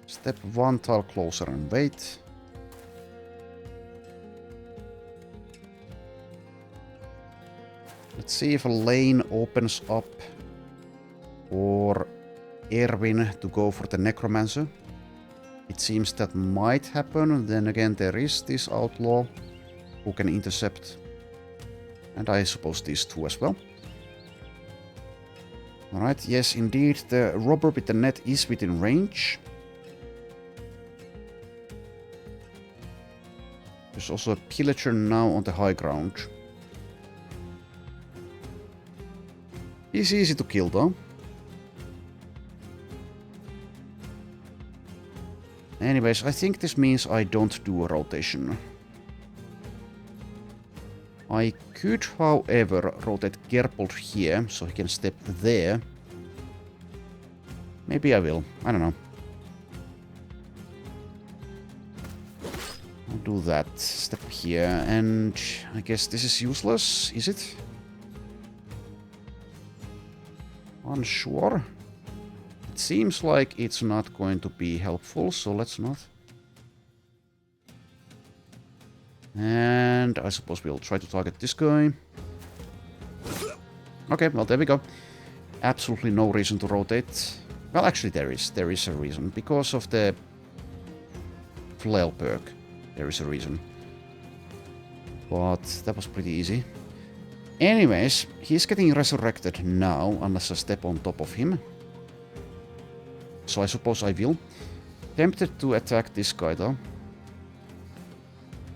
Step one tile closer and wait. Let's see if a lane opens up for Erwin to go for the Necromancer. It seems that might happen. Then again, there is this outlaw who can intercept. And I suppose these two as well. Alright, yes, indeed, the robber with the net is within range. There's also a pillager now on the high ground. He's easy to kill though. Anyways, I think this means I don't do a rotation. I could, however, rotate Gerbold here, so he can step there. Maybe I will. I don't know. I'll do that. Step here, and I guess this is useless, is it? Unsure. It seems like it's not going to be helpful, so let's not. And I suppose we'll try to target this guy. Okay, well, there we go. Absolutely no reason to rotate. Well, actually there is. There is a reason. Because of the flail perk. There is a reason. But that was pretty easy. Anyways, he's getting resurrected now, unless I step on top of him. So I suppose I will. Tempted to attack this guy though.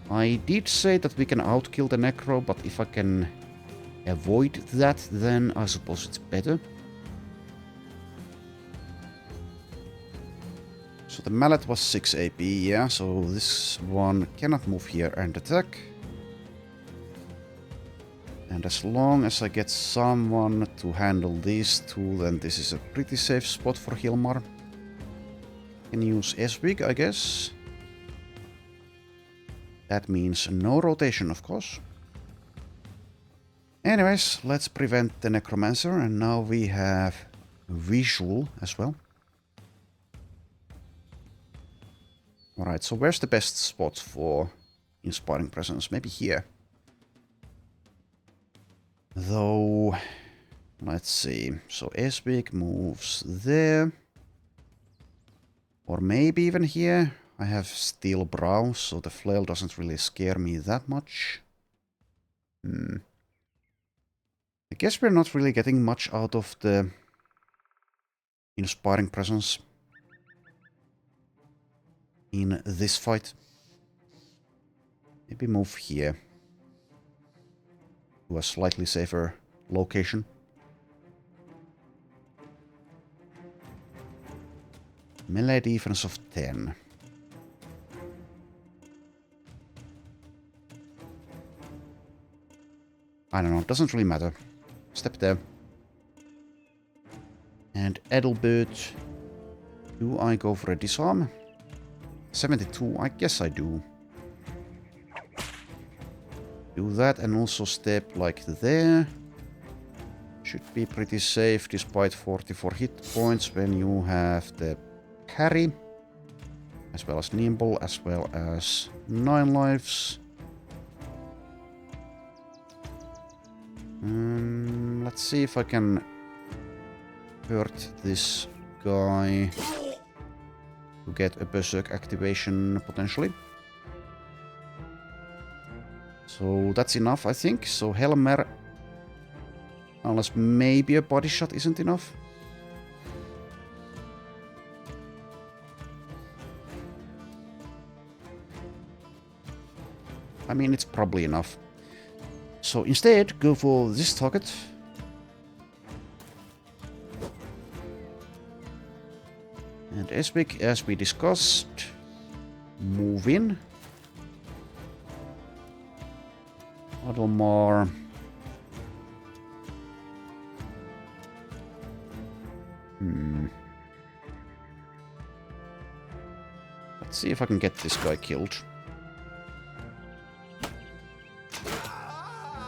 I did say that we can outkill the Necro, but if I can avoid that, then I suppose it's better. So the mallet was 6 AP, yeah, so this one cannot move here and attack. And as long as I get someone to handle these two, then this is a pretty safe spot for Hilmar. Can use Eswig, I guess. That means no rotation, of course. Anyways, let's prevent the Necromancer, and now we have visual as well. Alright, so where's the best spot for Inspiring Presence? Maybe here. Though, let's see. So Eswig moves there. Or maybe even here. I have Steel Brow, so the flail doesn't really scare me that much. I guess we're not really getting much out of the Inspiring Presence in this fight. Maybe move here to a slightly safer location. Melee defense of 10. I don't know, it doesn't really matter. Step there. And Edelbert. Do I go for a disarm? 72, I guess I do. Do that and also step like there. Should be pretty safe despite 44 hit points when you have the parry. As well as nimble, as well as 9 lives. Let's see if I can hurt this guy to get a berserk activation potentially. So that's enough, I think. So Helmer, unless maybe a body shot isn't enough. I mean, it's probably enough. So instead, go for this target. And Esbik, as we discussed, move in. A little more. Let's see if I can get this guy killed.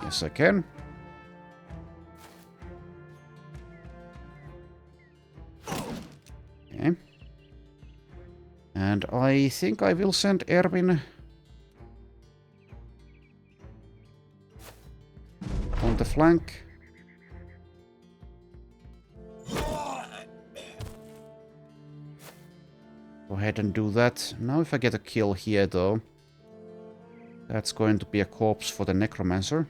Yes, I can. Okay. And I think I will send Erwin on the flank. Go ahead and do that. Now if I get a kill here though, that's going to be a corpse for the necromancer.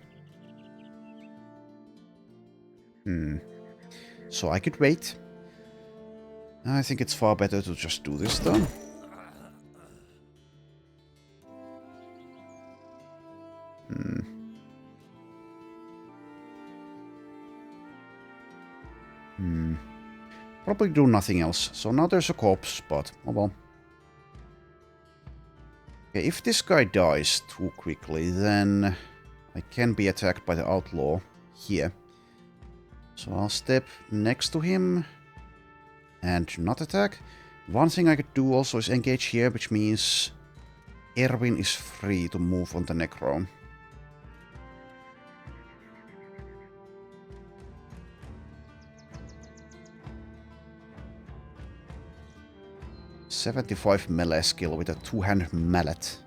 So I could wait. I think it's far better to just do this though. Probably do nothing else. So now there's a corpse, but oh well. Okay, if this guy dies too quickly, then I can be attacked by the outlaw here. So I'll step next to him and not attack. One thing I could do also is engage here, which means Erwin is free to move on the Necro. .75 melee skill with a two-handed mallet.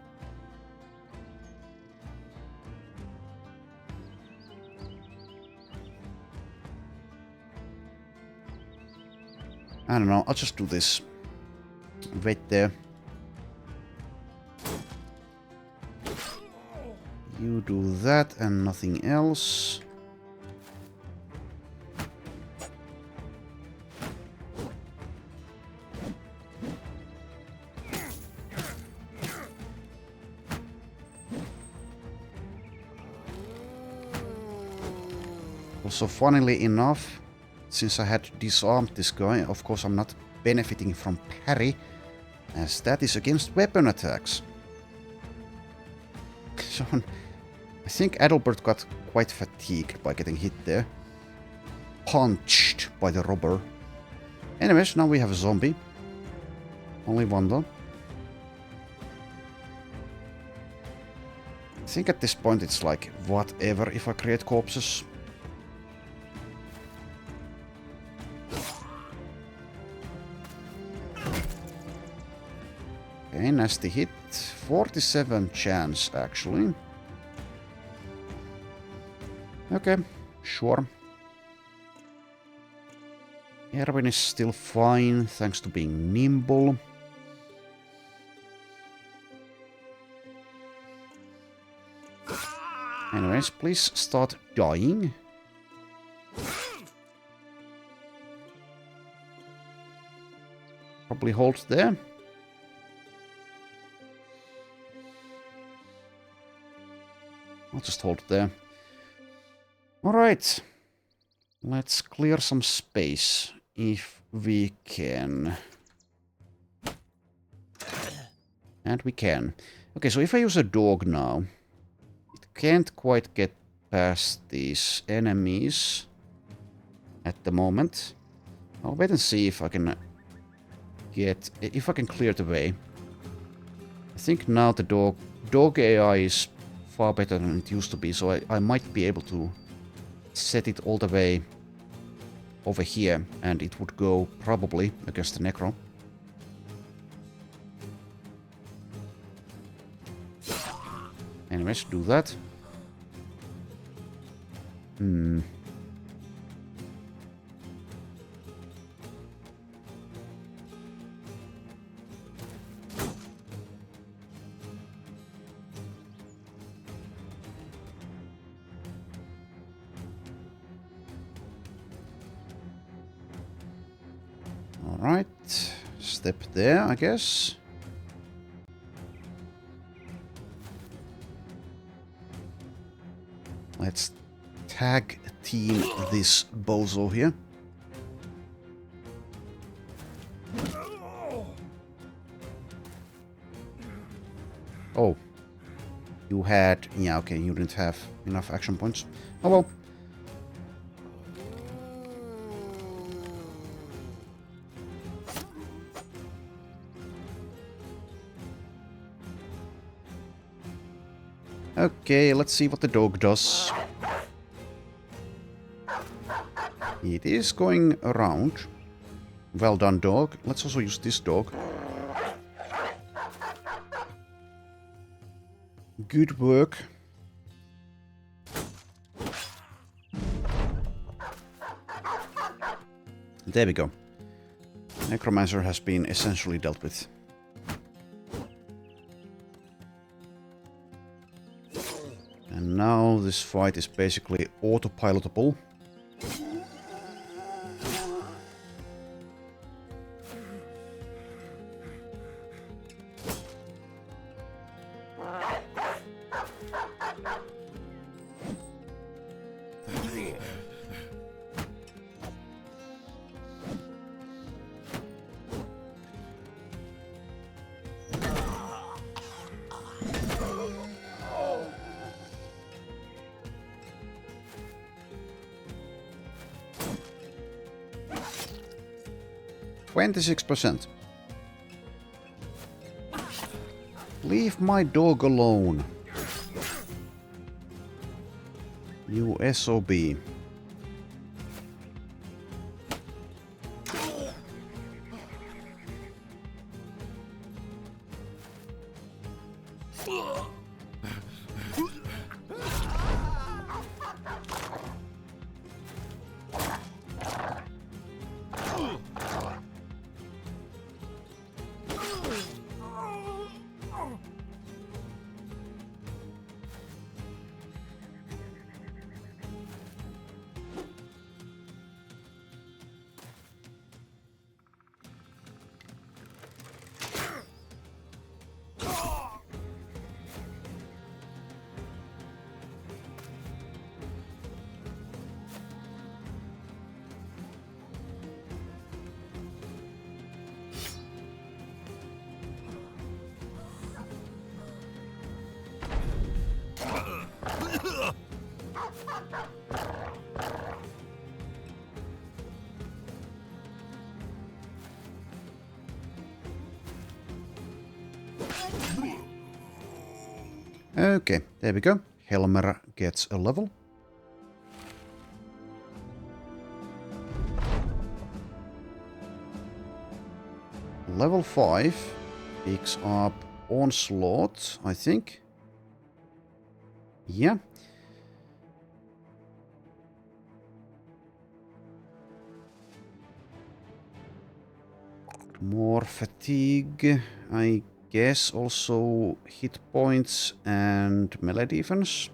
I don't know, I'll just do this. Wait there. You do that and nothing else. Also, funnily enough, since I had disarmed this guy, of course I'm not benefiting from parry, as that is against weapon attacks. So, I think Adalbert got quite fatigued by getting hit there. Punched by the robber. Anyways, now we have a zombie. Only one though. I think at this point it's like, whatever if I create corpses. Okay, nasty hit. 47 chance, actually. Okay, sure. Erwin is still fine, thanks to being nimble. Anyways, please start dying. Probably hold there. I'll just hold there. Alright. Let's clear some space if we can. And we can. Okay, so if I use a dog now, it can't quite get past these enemies at the moment. I'll wait and see if I can clear the way. I think now the dog AI is far better than it used to be, so I might be able to set it all the way over here, and it would go probably against the Necro. Anyways, do that. Alright, step there, I guess. Let's tag team this bozo here. Oh. You had... yeah, okay, you didn't have enough action points. Oh well. Okay, let's see what the dog does. It is going around. Well done, dog. Let's also use this dog. Good work. There we go. Necromancer has been essentially dealt with. And now this fight is basically autopilotable. %. Leave my dog alone. You SOB. Okay, there we go. Helmer gets a level. Level 5 picks up Onslaught, I think. Yeah. More fatigue, I guess, also hit points and melee defense.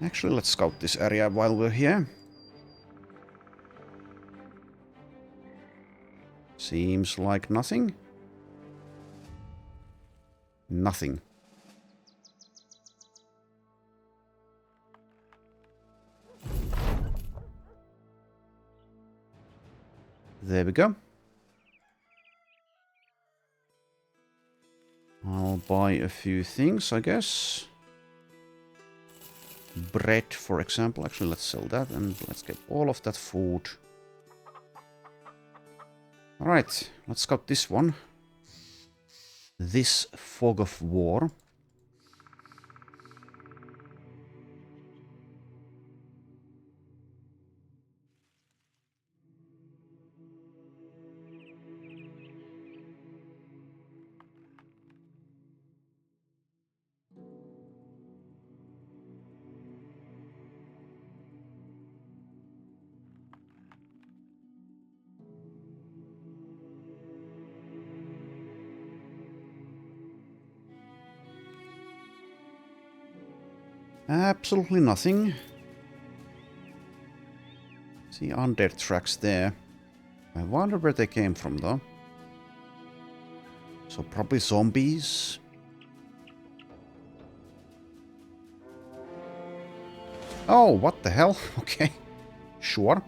Actually, let's scout this area while we're here. Seems like nothing. Nothing. There we go. I'll buy a few things, I guess. Bread, for example. Actually, let's sell that and let's get all of that food. Alright, let's scout this one. This fog of war. Absolutely nothing. See undead tracks there. I wonder where they came from though. So probably zombies. Oh, what the hell? Okay. Sure.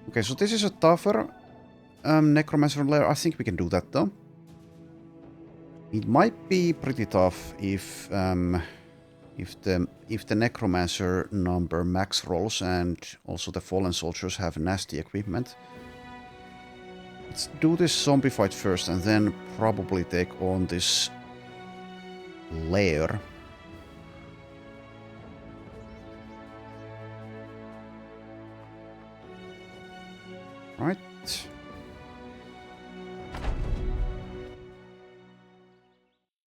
Okay, so this is a tougher necromancer lair. I think we can do that though. It might be pretty tough if the necromancer number max rolls and also the fallen soldiers have nasty equipment. Let's do this zombie fight first and then probably take on this lair. Right.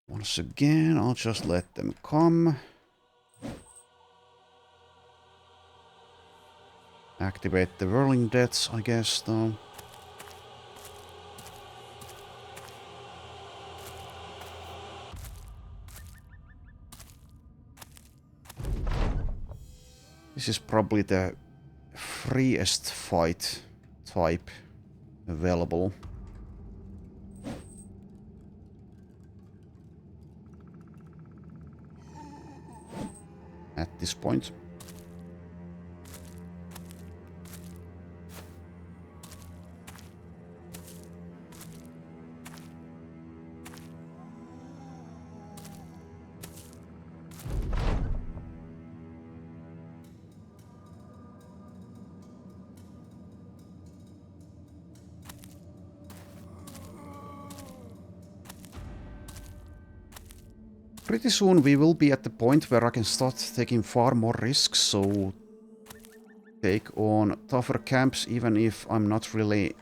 Once again, I'll just let them come. Activate the whirling deaths, I guess, though. This is probably the freest fight type available. At this point. Pretty soon we will be at the point where I can start taking far more risks, so take on tougher camps even if I'm not really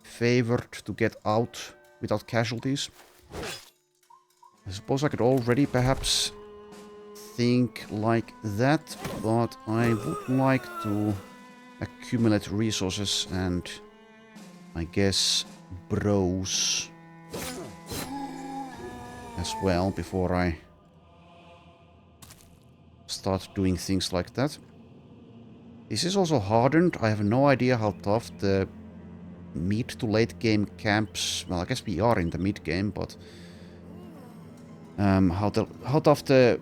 favored to get out without casualties. I suppose I could already perhaps think like that, but I would like to accumulate resources and I guess bros as well before I start doing things like that. This is also hardened. I have no idea how tough the mid to late game camps, well, I guess we are in the mid game, but how tough the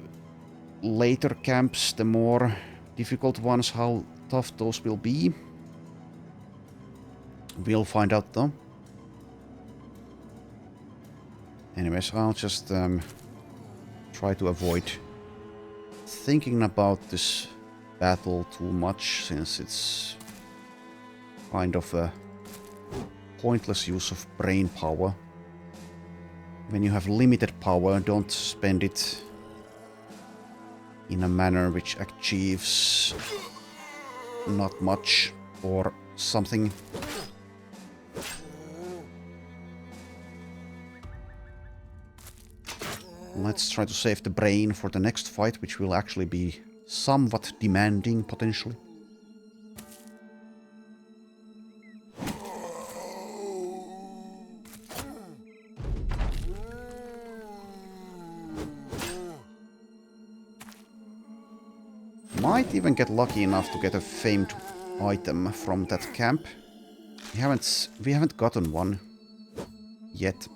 later camps, the more difficult ones, how tough those will be. We'll find out though. Anyways, I'll just try to avoid thinking about this battle too much, since it's kind of a pointless use of brain power. When you have limited power, don't spend it in a manner which achieves not much or something. Let's try to save the brain for the next fight, which will actually be somewhat demanding, potentially. Might even get lucky enough to get a famed item from that camp. We haven't gotten one yet.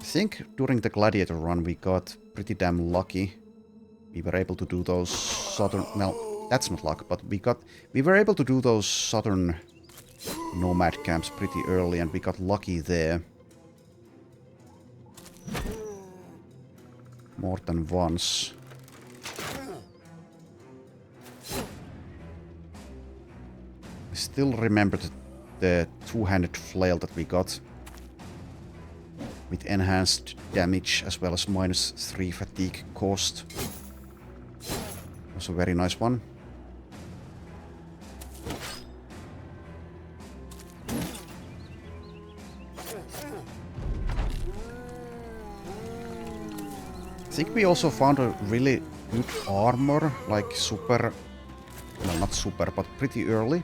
I think during the Gladiator run we got pretty damn lucky. We were able to do those southern... Well, that's not luck, but we were able to do those southern nomad camps pretty early, and we got lucky there. More than once. I still remember the two-handed flail that we got. With enhanced damage as well as -3 fatigue cost. Was a very nice one. I think we also found a really good armor, like super... Well, not super, but pretty early.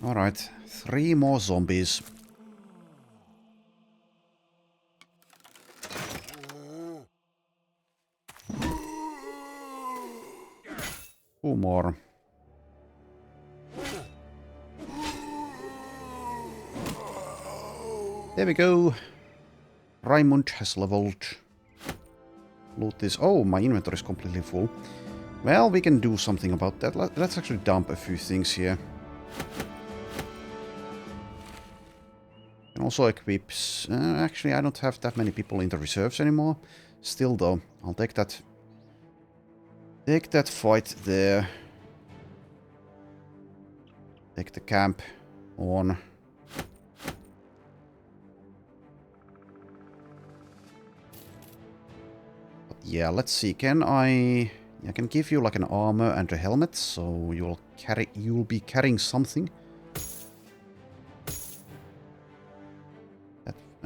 Alright, 3 more zombies. Two more. There we go. Raimund has leveled. Loot this. Oh, my inventory is completely full. Well, we can do something about that. Let's actually dump a few things here. And also equips. Actually, I don't have that many people in the reserves anymore. Still, though, I'll take that. Take that fight there. Take the camp on. But yeah, let's see. Can I can give you like an armor and a helmet, so you'll be carrying something.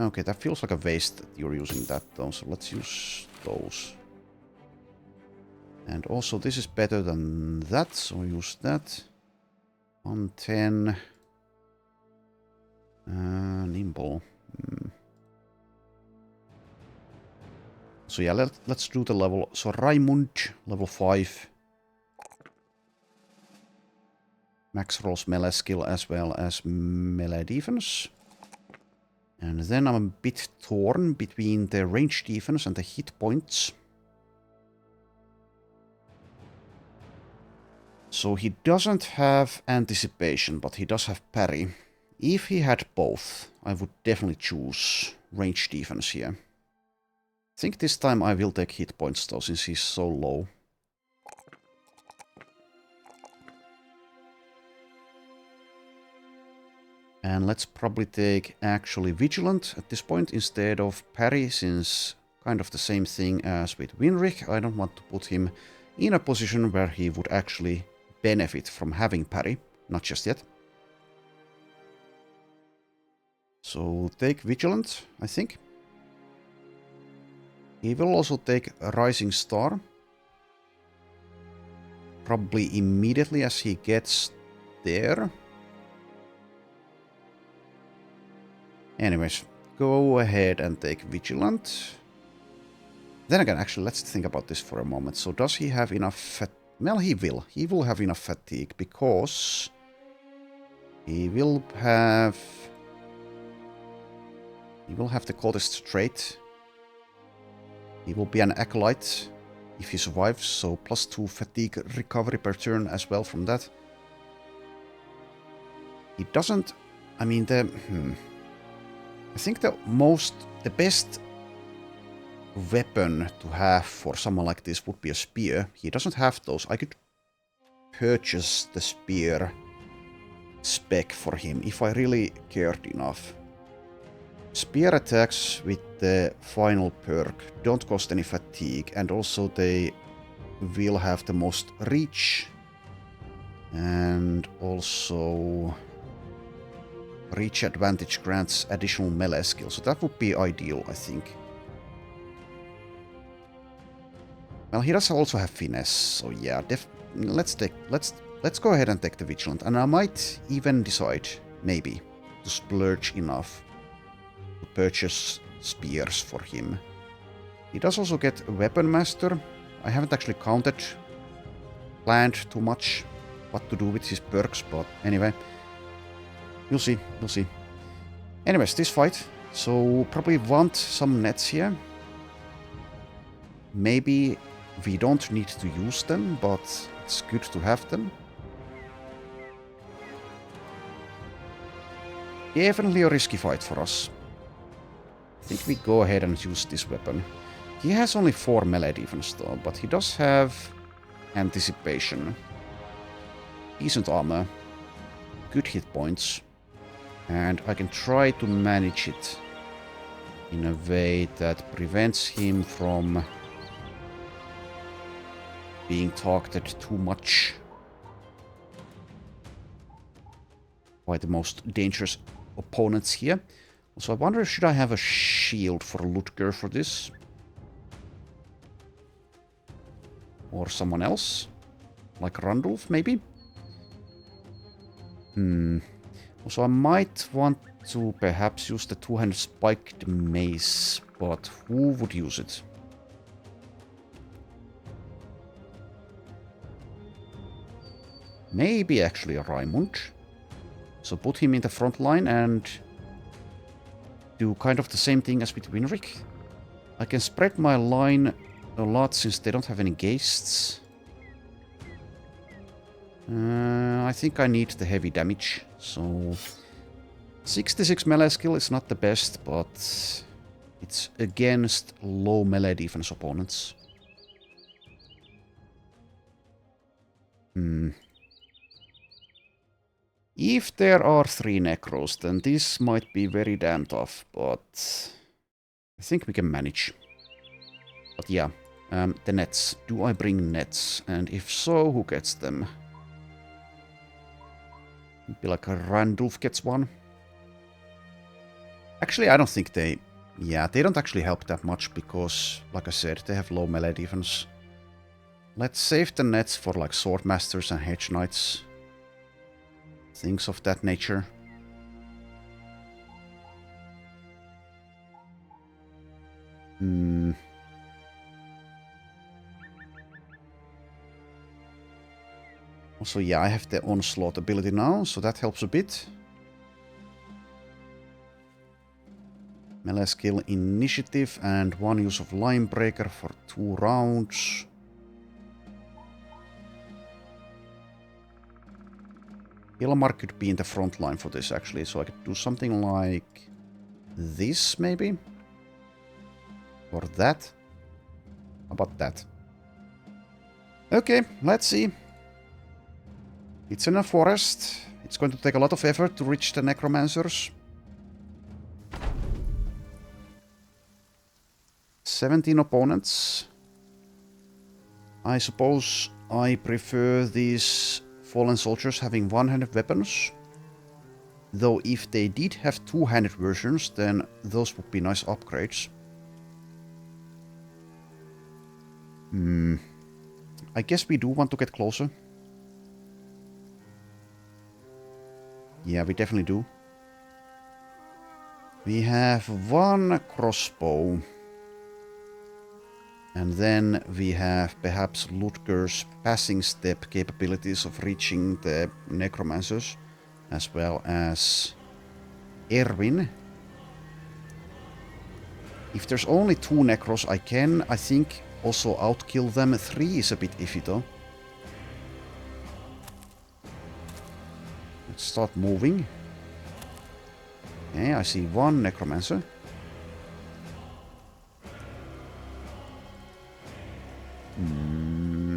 Okay, that feels like a waste that you're using that though, so let's use those. And also this is better than that, so use that. 110. Nimble. So yeah, let's do the level. So Raimund, level 5. Max rolls melee skill as well as melee defense. And then I'm a bit torn between the range defense and the hit points. So he doesn't have anticipation, but he does have parry. If he had both, I would definitely choose range defense here. I think this time I will take hit points though, since he's so low. And let's probably take actually Vigilant at this point instead of Parry, since kind of the same thing as with Winric. I don't want to put him in a position where he would actually benefit from having Parry. Not just yet. So take Vigilant, I think. He will also take a Rising Star. Probably immediately as he gets there. Anyways, go ahead and take Vigilant. Then again, actually, let's think about this for a moment. So does he have enough well, he will. He will have enough fatigue because he will have the cultist trait. He will be an acolyte if he survives, so +2 fatigue recovery per turn as well from that. He doesn't... I mean, I think the best weapon to have for someone like this would be a spear. He doesn't have those. I could purchase the spear spec for him if I really cared enough. spear attacks with the final perk don't cost any fatigue, and also they will have the most reach, and also reach advantage grants additional melee skill, so that would be ideal, I think. Well, he does also have finesse, so yeah, let's go ahead and take the vigilant, and I might even decide, maybe, to splurge enough to purchase spears for him. He does also get Weapon Master. I haven't actually planned too much what to do with his perks, but anyway, we'll see. Anyways, this fight, so probably want some nets here. Maybe we don't need to use them, but it's good to have them. Definitely a risky fight for us. I think we go ahead and use this weapon. He has only 4 melee defense though, but he does have anticipation. Decent armor. Good hit points. And I can try to manage it in a way that prevents him from being targeted too much by the most dangerous opponents here. So I wonder, should I have a shield for Ludger for this? Or someone else? Like Randulf, maybe? Also, I might want to perhaps use the two-handed spiked mace, but who would use it? Maybe actually a Raimund. So put him in the front line and do kind of the same thing as with Winric. I can spread my line a lot since they don't have any ghasts. I think I need the heavy damage, so 66 melee skill is not the best, but it's against low melee defense opponents. If there are 3 Necros, then this might be very damn tough, but I think we can manage. But yeah, the nets. Do I bring nets? And if so, who gets them? Be like a Randulf gets one. Actually, I don't think they... Yeah, they don't actually help that much because, like I said, they have low melee defense. Let's save the nets for like Swordmasters and Hedge Knights. Things of that nature. Also, yeah, I have the Onslaught ability now, so that helps a bit. Melee skill initiative and 1 use of Line Breaker for 2 rounds. Ilmar could be in the front line for this actually, so I could do something like this maybe? Or that? How about that? Okay, let's see. It's in a forest. It's going to take a lot of effort to reach the necromancers. 17 opponents. I suppose I prefer these fallen soldiers having one-handed weapons. Though if they did have two-handed versions, then those would be nice upgrades. I guess we do want to get closer. Yeah, we definitely do. We have 1 crossbow. And then we have perhaps Ludger's passing step capabilities of reaching the necromancers, as well as Erwin. If there's only 2 necros, I can, I think, also outkill them. 3 is a bit iffy though. Let's start moving. Okay, I see 1 necromancer.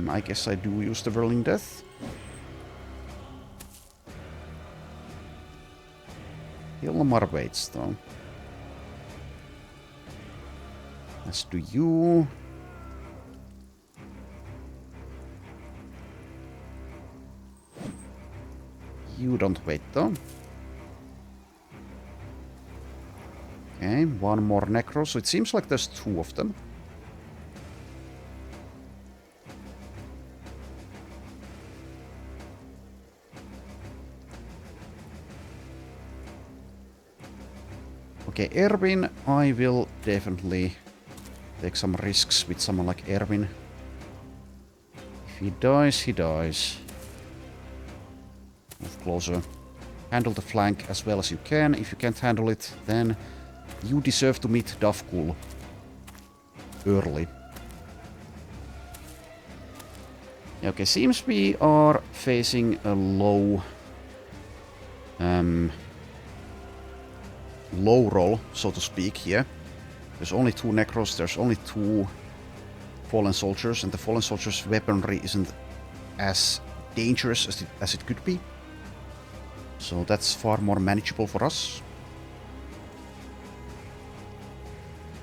I guess I do use the Whirling Death. Ilmar waits though. Let's do you. You don't wait though. Okay, one more necro, so it seems like there's two of them. Okay, Erwin, I will definitely take some risks with someone like Erwin. If he dies, he dies. Move closer. Handle the flank as well as you can. If you can't handle it, then you deserve to meet Davkul early. Okay, seems we are facing a low roll, so to speak, here. There's only two necros, there's only two fallen soldiers, and the fallen soldiers' weaponry isn't as dangerous as it could be. So that's far more manageable for us.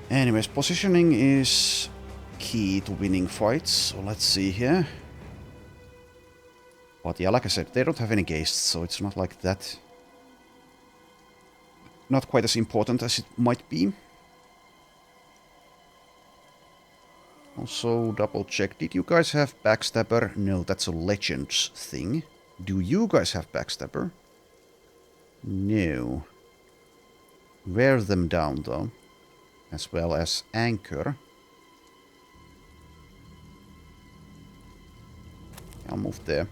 Anyways, positioning is key to winning fights, so let's see here. But yeah, like I said, they don't have any ghasts, so it's not like that. Not quite as important as it might be. Also, double check. Did you guys have Backstabber? No, that's a Legends thing. Do you guys have Backstabber? No. Wear them down, though. As well as Anchor. I'll move there.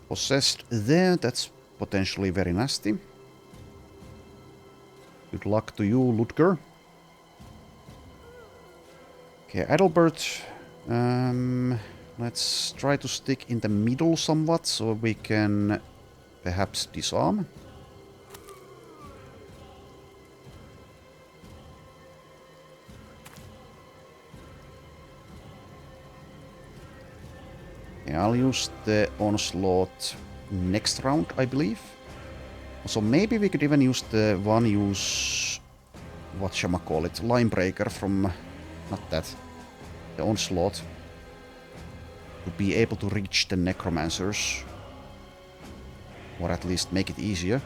Possessed there, that's potentially very nasty. Good luck to you, Ludger. Okay, Adalbert. Let's try to stick in the middle somewhat so we can perhaps disarm. Yeah, I'll use the onslaught next round, I believe. So maybe we could even use the one-use, whatchamacallit, Linebreaker from, not that, the onslaught, to be able to reach the necromancers, or at least make it easier.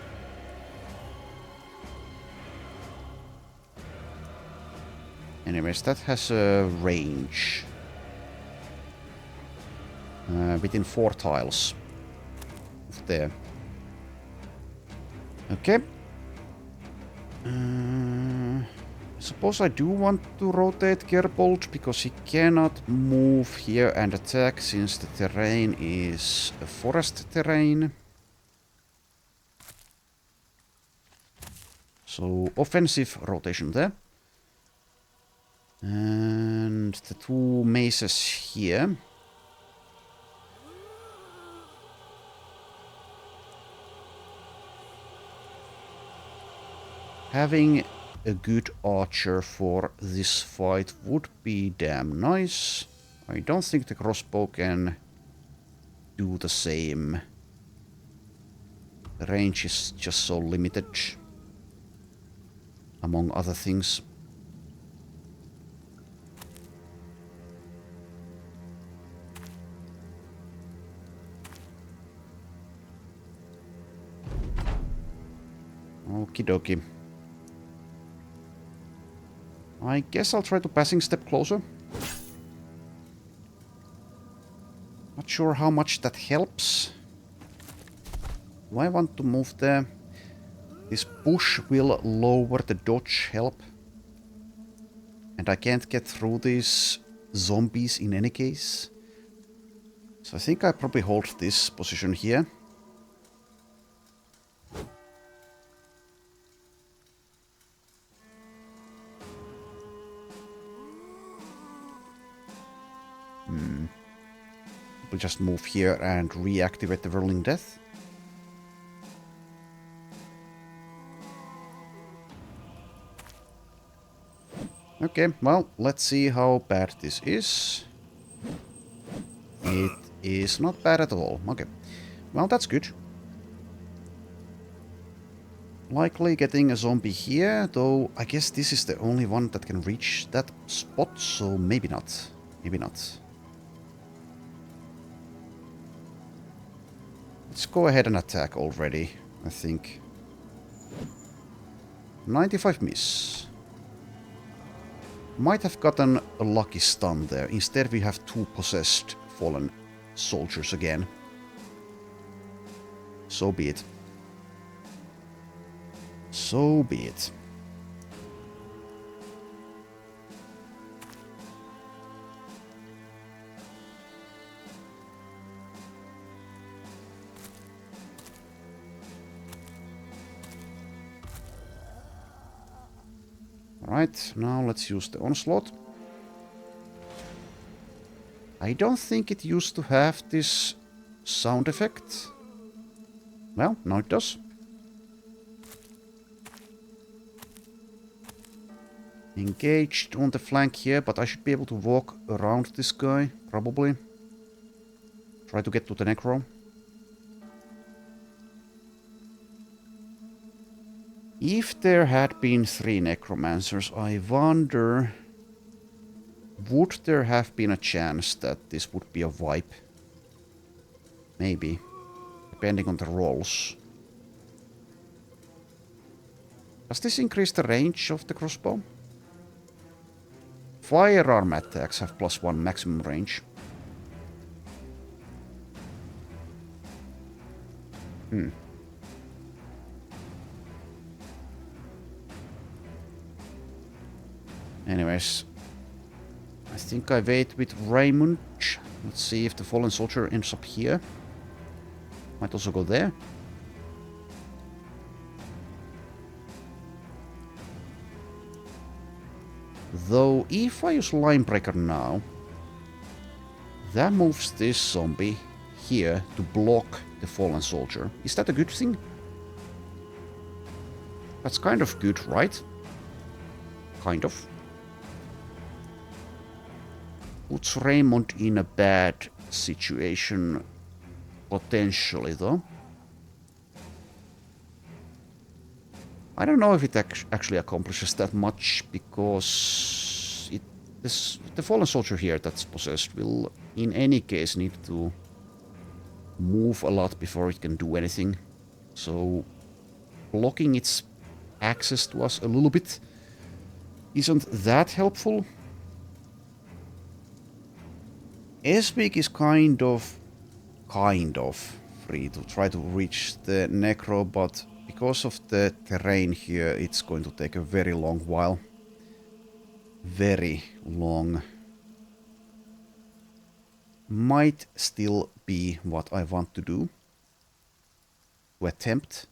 Anyways, that has a range. Within 4 tiles of there. Okay. I suppose I do want to rotate Gerbold because he cannot move here and attack since the terrain is a forest terrain. So offensive rotation there. And the 2 maces here. Having a good archer for this fight would be damn nice. I don't think the crossbow can do the same. The range is just so limited, among other things. Okie dokie. I guess I'll try to passing step closer. Not sure how much that helps. Do I want to move there? This bush will lower the dodge help. And I can't get through these zombies in any case. So I think I probably hold this position here. We'll just move here and reactivate the Whirling Death. Okay, well, let's see how bad this is. It is not bad at all. Okay, well, that's good. Likely getting a zombie here, though I guess this is the only one that can reach that spot, so maybe not. Maybe not. Let's go ahead and attack already, I think. 95 miss. Might have gotten a lucky stun there. Instead we have 2 possessed fallen soldiers again. So be it. So be it. Alright, now let's use the onslaught. I don't think it used to have this sound effect. Well, now it does. Engaged on the flank here, but I should be able to walk around this guy, probably. Try to get to the necro. If there had been 3 necromancers, I wonder... would there have been a chance that this would be a wipe? Maybe. Depending on the rolls. Does this increase the range of the crossbow? Firearm attacks have +1 maximum range. Anyways. I think I wait with Raymond. Let's see if the fallen soldier ends up here. Might also go there. Though, if I use Linebreaker now, that moves this zombie here to block the fallen soldier. Is that a good thing? That's kind of good, right? Kind of. Puts Raymond in a bad situation, potentially, though. I don't know if it actually accomplishes that much, because the fallen soldier here that's possessed will, in any case, need to move a lot before it can do anything. So, blocking its access to us a little bit isn't that helpful. Esvik is kind of free to try to reach the necro, but because of the terrain here, it's going to take a very long while. Very long. Might still be what I want to do. To attempt.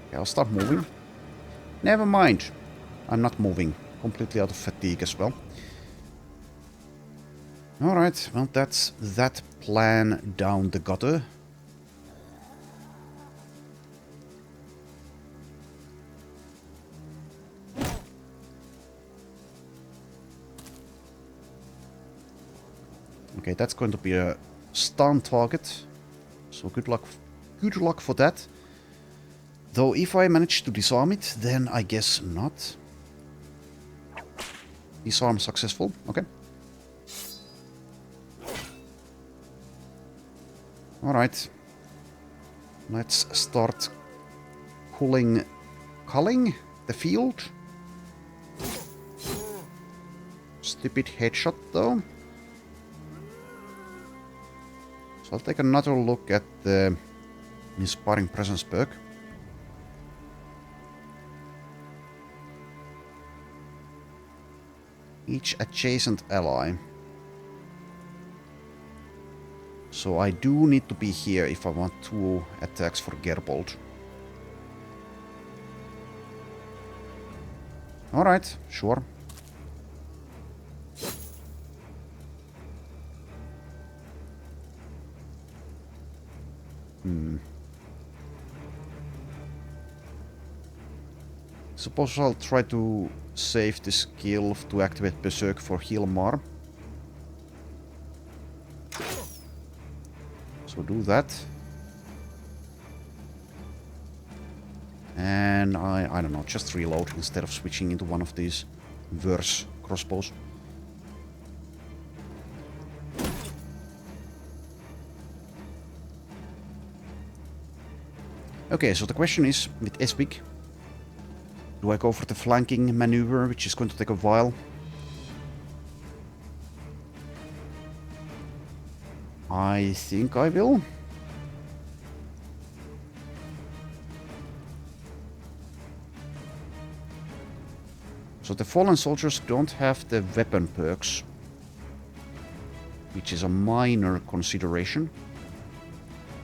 Okay, I'll start moving. Never mind. I'm not moving. Completely out of fatigue as well. Alright, well that's that plan down the gutter. Okay, that's going to be a stun target. So good luck for that. Though if I manage to disarm it, then I guess not. Disarm successful, okay. Alright. Let's start culling the field. Stupid headshot though. So I'll take another look at the Inspiring Presence perk. Each adjacent ally. So I do need to be here if I want 2 attacks for Gerbold. Alright, sure. Suppose I'll try to save the skill to activate Berserk for Hilmar. So do that. And I don't know, just reload instead of switching into one of these verse crossbows. Okay, so the question is, with Espik, do I go for the flanking maneuver, which is going to take a while? I think I will. So the fallen soldiers don't have the weapon perks, which is a minor consideration.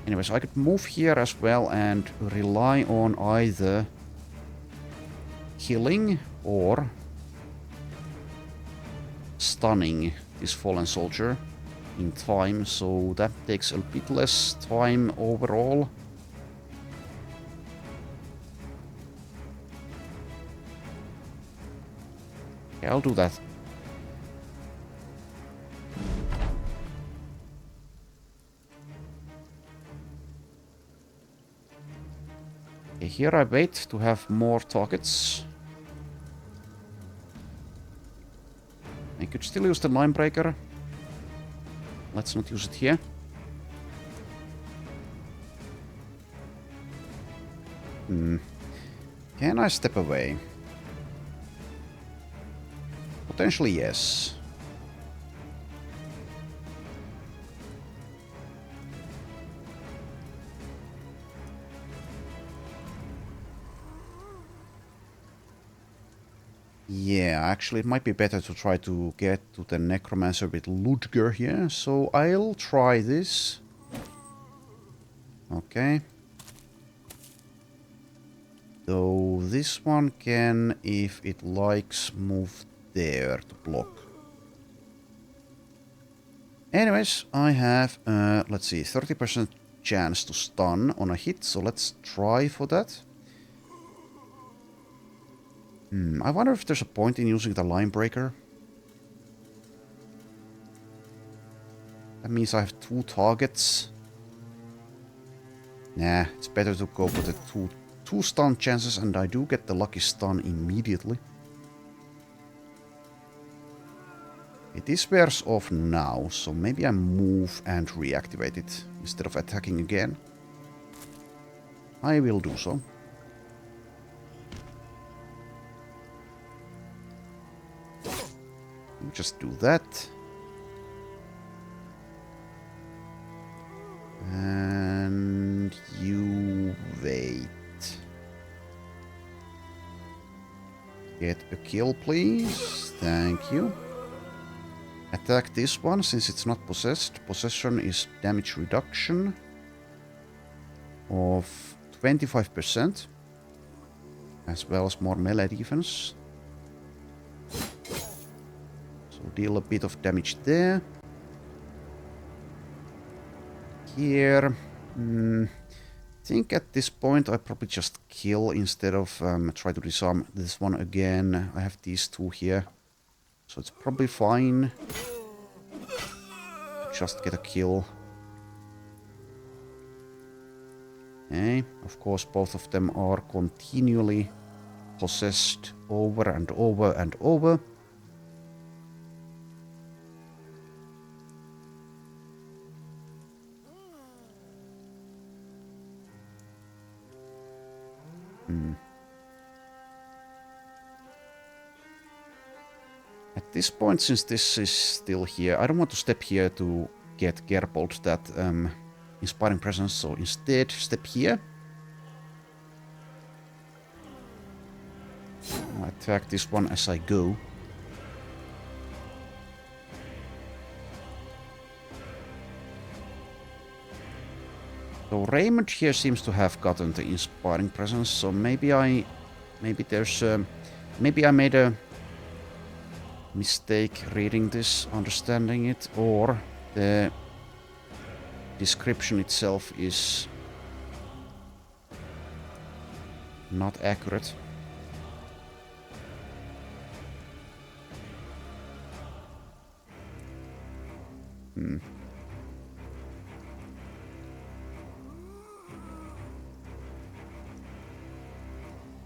Anyways, I could move here as well and rely on either killing or stunning this fallen soldier in time, so that takes a bit less time overall. Yeah, I'll do that. Okay, here I wait to have more targets. I could still use the line breaker. Let's not use it here. Can I step away? Potentially, yes. Yeah, actually it might be better to try to get to the Necromancer with Ludger here, so I'll try this. Okay. So this one can, if it likes, move there to block. Anyways, I have, let's see, 30% chance to stun on a hit, so let's try for that. I wonder if there's a point in using the line breaker. That means I have 2 targets. Nah, it's better to go for the two stun chances, and I do get the lucky stun immediately. It is wears off now, so maybe I move and reactivate it instead of attacking again. I will do so. Just do that. And you wait. Get a kill, please. Thank you. Attack this one since it's not possessed. Possession is damage reduction of 25%, as well as more melee defense. Deal a bit of damage there. Here, I think at this point I probably just kill instead of try to disarm this one again. I have these 2 here, so it's probably fine. Just get a kill. Okay, of course both of them are continually possessed over and over and over. At this point, since this is still here, I don't want to step here to get Gerbold that inspiring presence, so instead step here. I'll attack this one as I go. So Raymond here seems to have gotten the inspiring presence, so maybe I made a mistake reading this, understanding it, or the description itself is not accurate.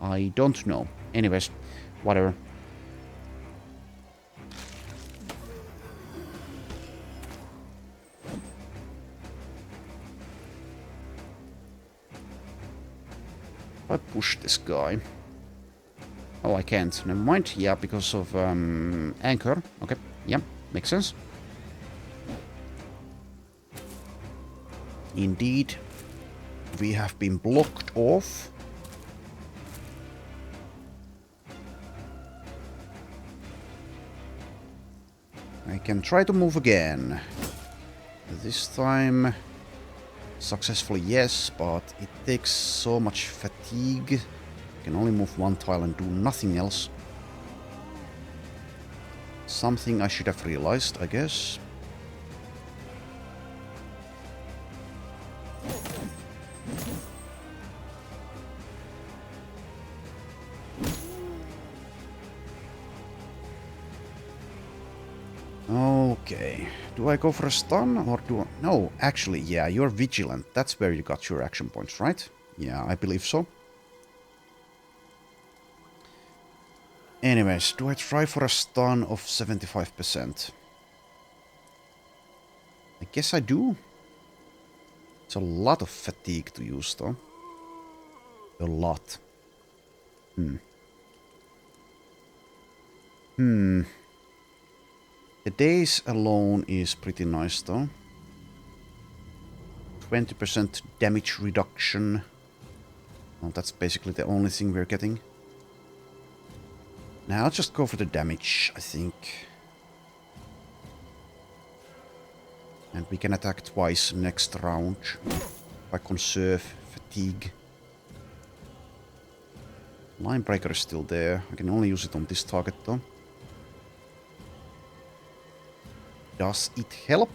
I don't know. Anyways, whatever. I push this guy. Oh, I can't. Never mind. Yeah, because of anchor. Okay. Yeah, makes sense. Indeed, we have been blocked off. I can try to move again. This time, successfully, yes, but it takes so much fatigue. I can only move one tile and do nothing else. Something I should have realized, I guess. Okay. Do I go for a stun or do I... No, actually, yeah, you're vigilant. That's where you got your action points, right? Yeah, I believe so. Anyways, do I try for a stun of 75%? I guess I do. It's a lot of fatigue to use, though. A lot. The days alone is pretty nice, though. 20% damage reduction. Well, that's basically the only thing we're getting. Now I'll just go for the damage, I think. And we can attack twice next round. If I conserve fatigue. Line breaker is still there. I can only use it on this target, though. Does it help?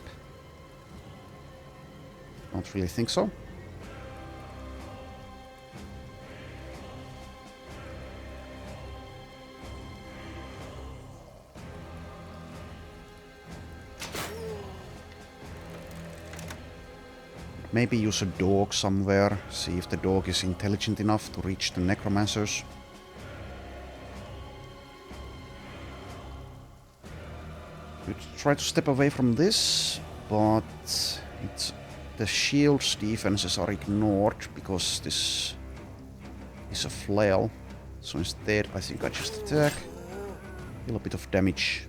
Don't really think so. Maybe use a dog somewhere. See if the dog is intelligent enough to reach the necromancers. Try to step away from this, but the shield's defenses are ignored because this is a flail. So instead, I think I just attack. Deal a bit of damage.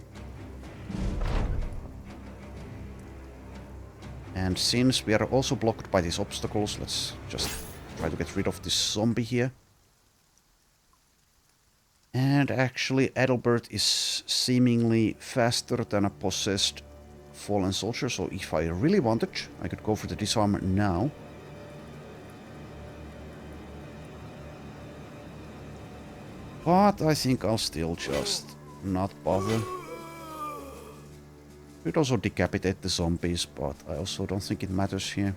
And since we are also blocked by these obstacles, let's just try to get rid of this zombie here. And actually, Adalbert is seemingly faster than a possessed fallen soldier, so if I really wanted, I could go for the disarm now. But I think I'll still just not bother. Could also decapitate the zombies, but I also don't think it matters here.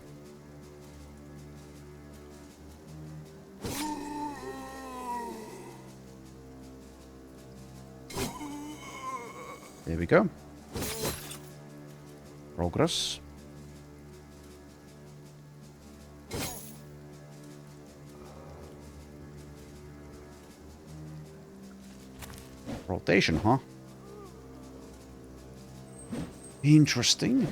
There we go. Progress. Rotation, huh? Interesting.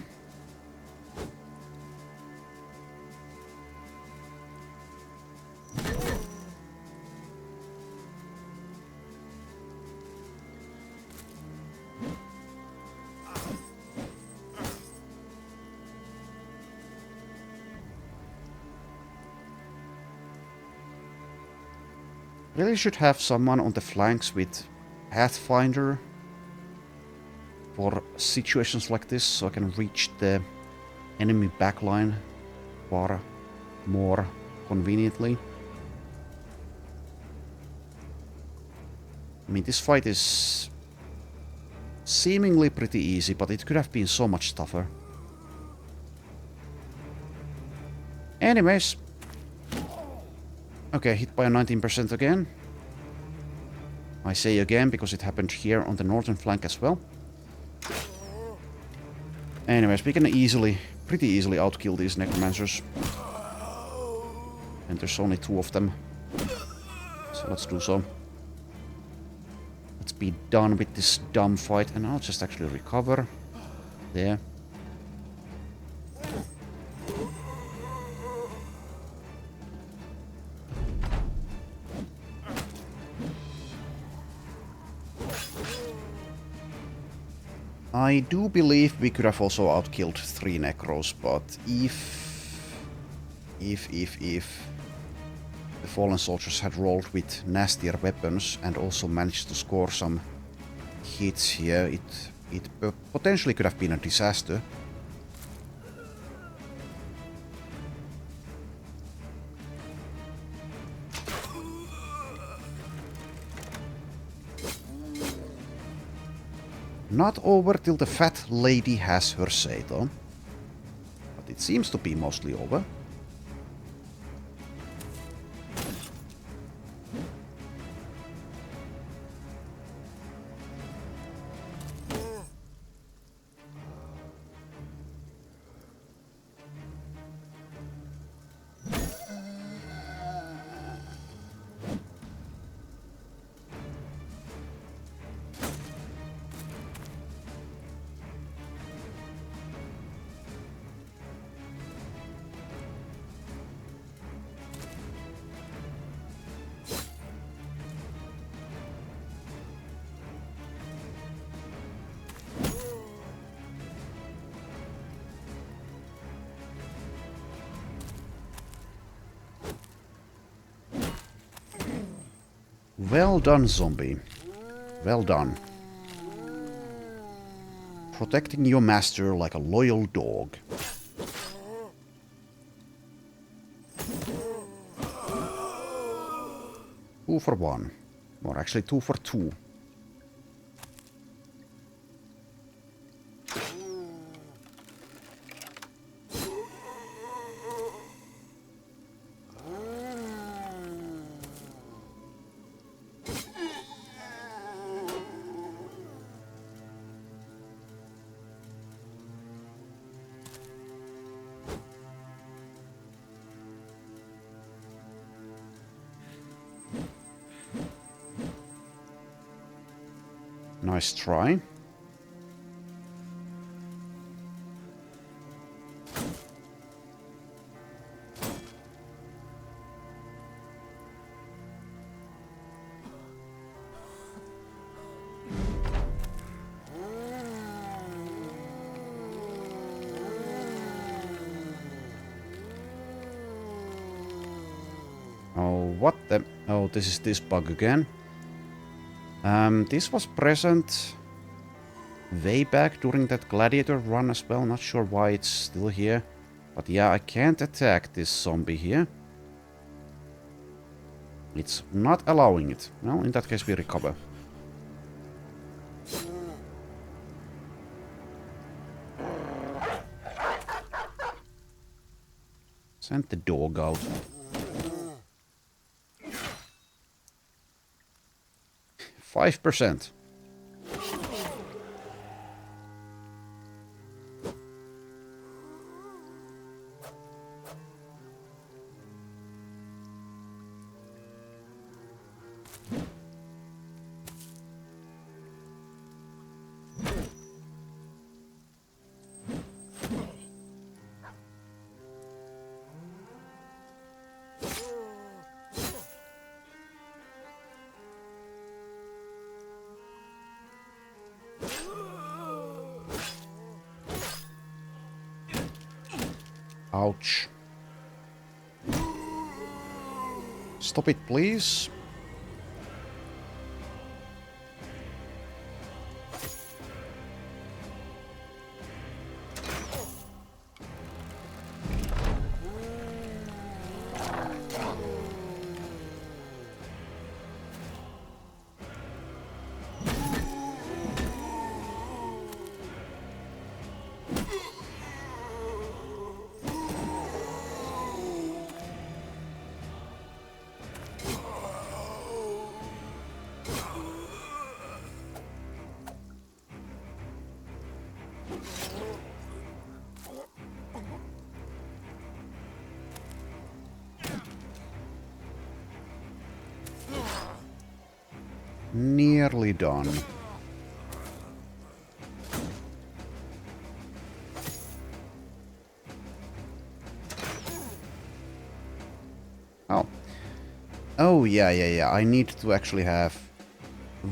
Really should have someone on the flanks with Pathfinder for situations like this, so I can reach the enemy backline far more conveniently. I mean, this fight is seemingly pretty easy, but it could have been so much tougher. Anyways. Okay, hit by a 19% again. I say again because it happened here on the northern flank as well. Anyways, we can pretty easily outkill these necromancers. And there's only 2 of them. So let's do so. Let's be done with this dumb fight. And I'll just actually recover. There. I do believe we could have also outkilled 3 Necros, but if the fallen soldiers had rolled with nastier weapons and also managed to score some hits here, it potentially could have been a disaster. Not over till the fat lady has her say, though. But it seems to be mostly over. Well done, zombie. Well done. Protecting your master like a loyal dog. Two for 1. Or actually 2 for 2. Nice try. Oh, what the... Oh, this is this bug again. This was present way back during that gladiator run as well. Not sure why it's still here. But yeah, I can't attack this zombie here. It's not allowing it. Well, in that case we recover. Send the dog out. 5%. Ouch. Stop it, please. Nearly done. Oh. Oh, yeah. I need to actually have...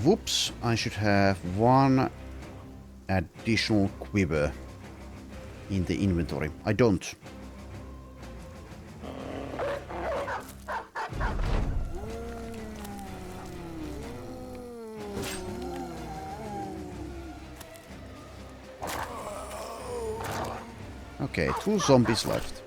Whoops, I should have one additional quiver in the inventory. I don't. Okay, 2 zombies left.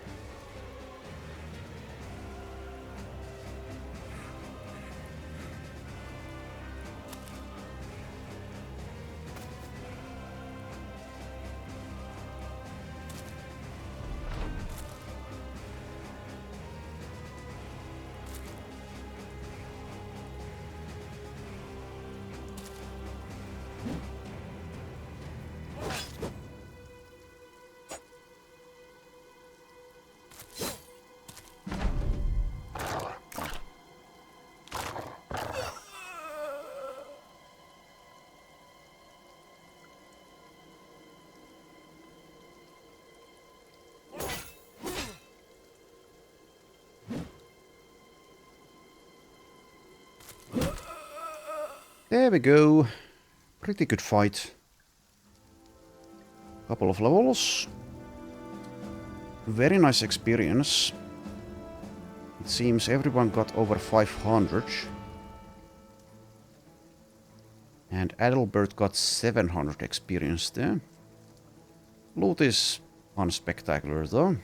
There we go. Pretty good fight. Couple of levels. Very nice experience. It seems everyone got over 500. And Adalbert got 700 experience there. Loot is unspectacular though.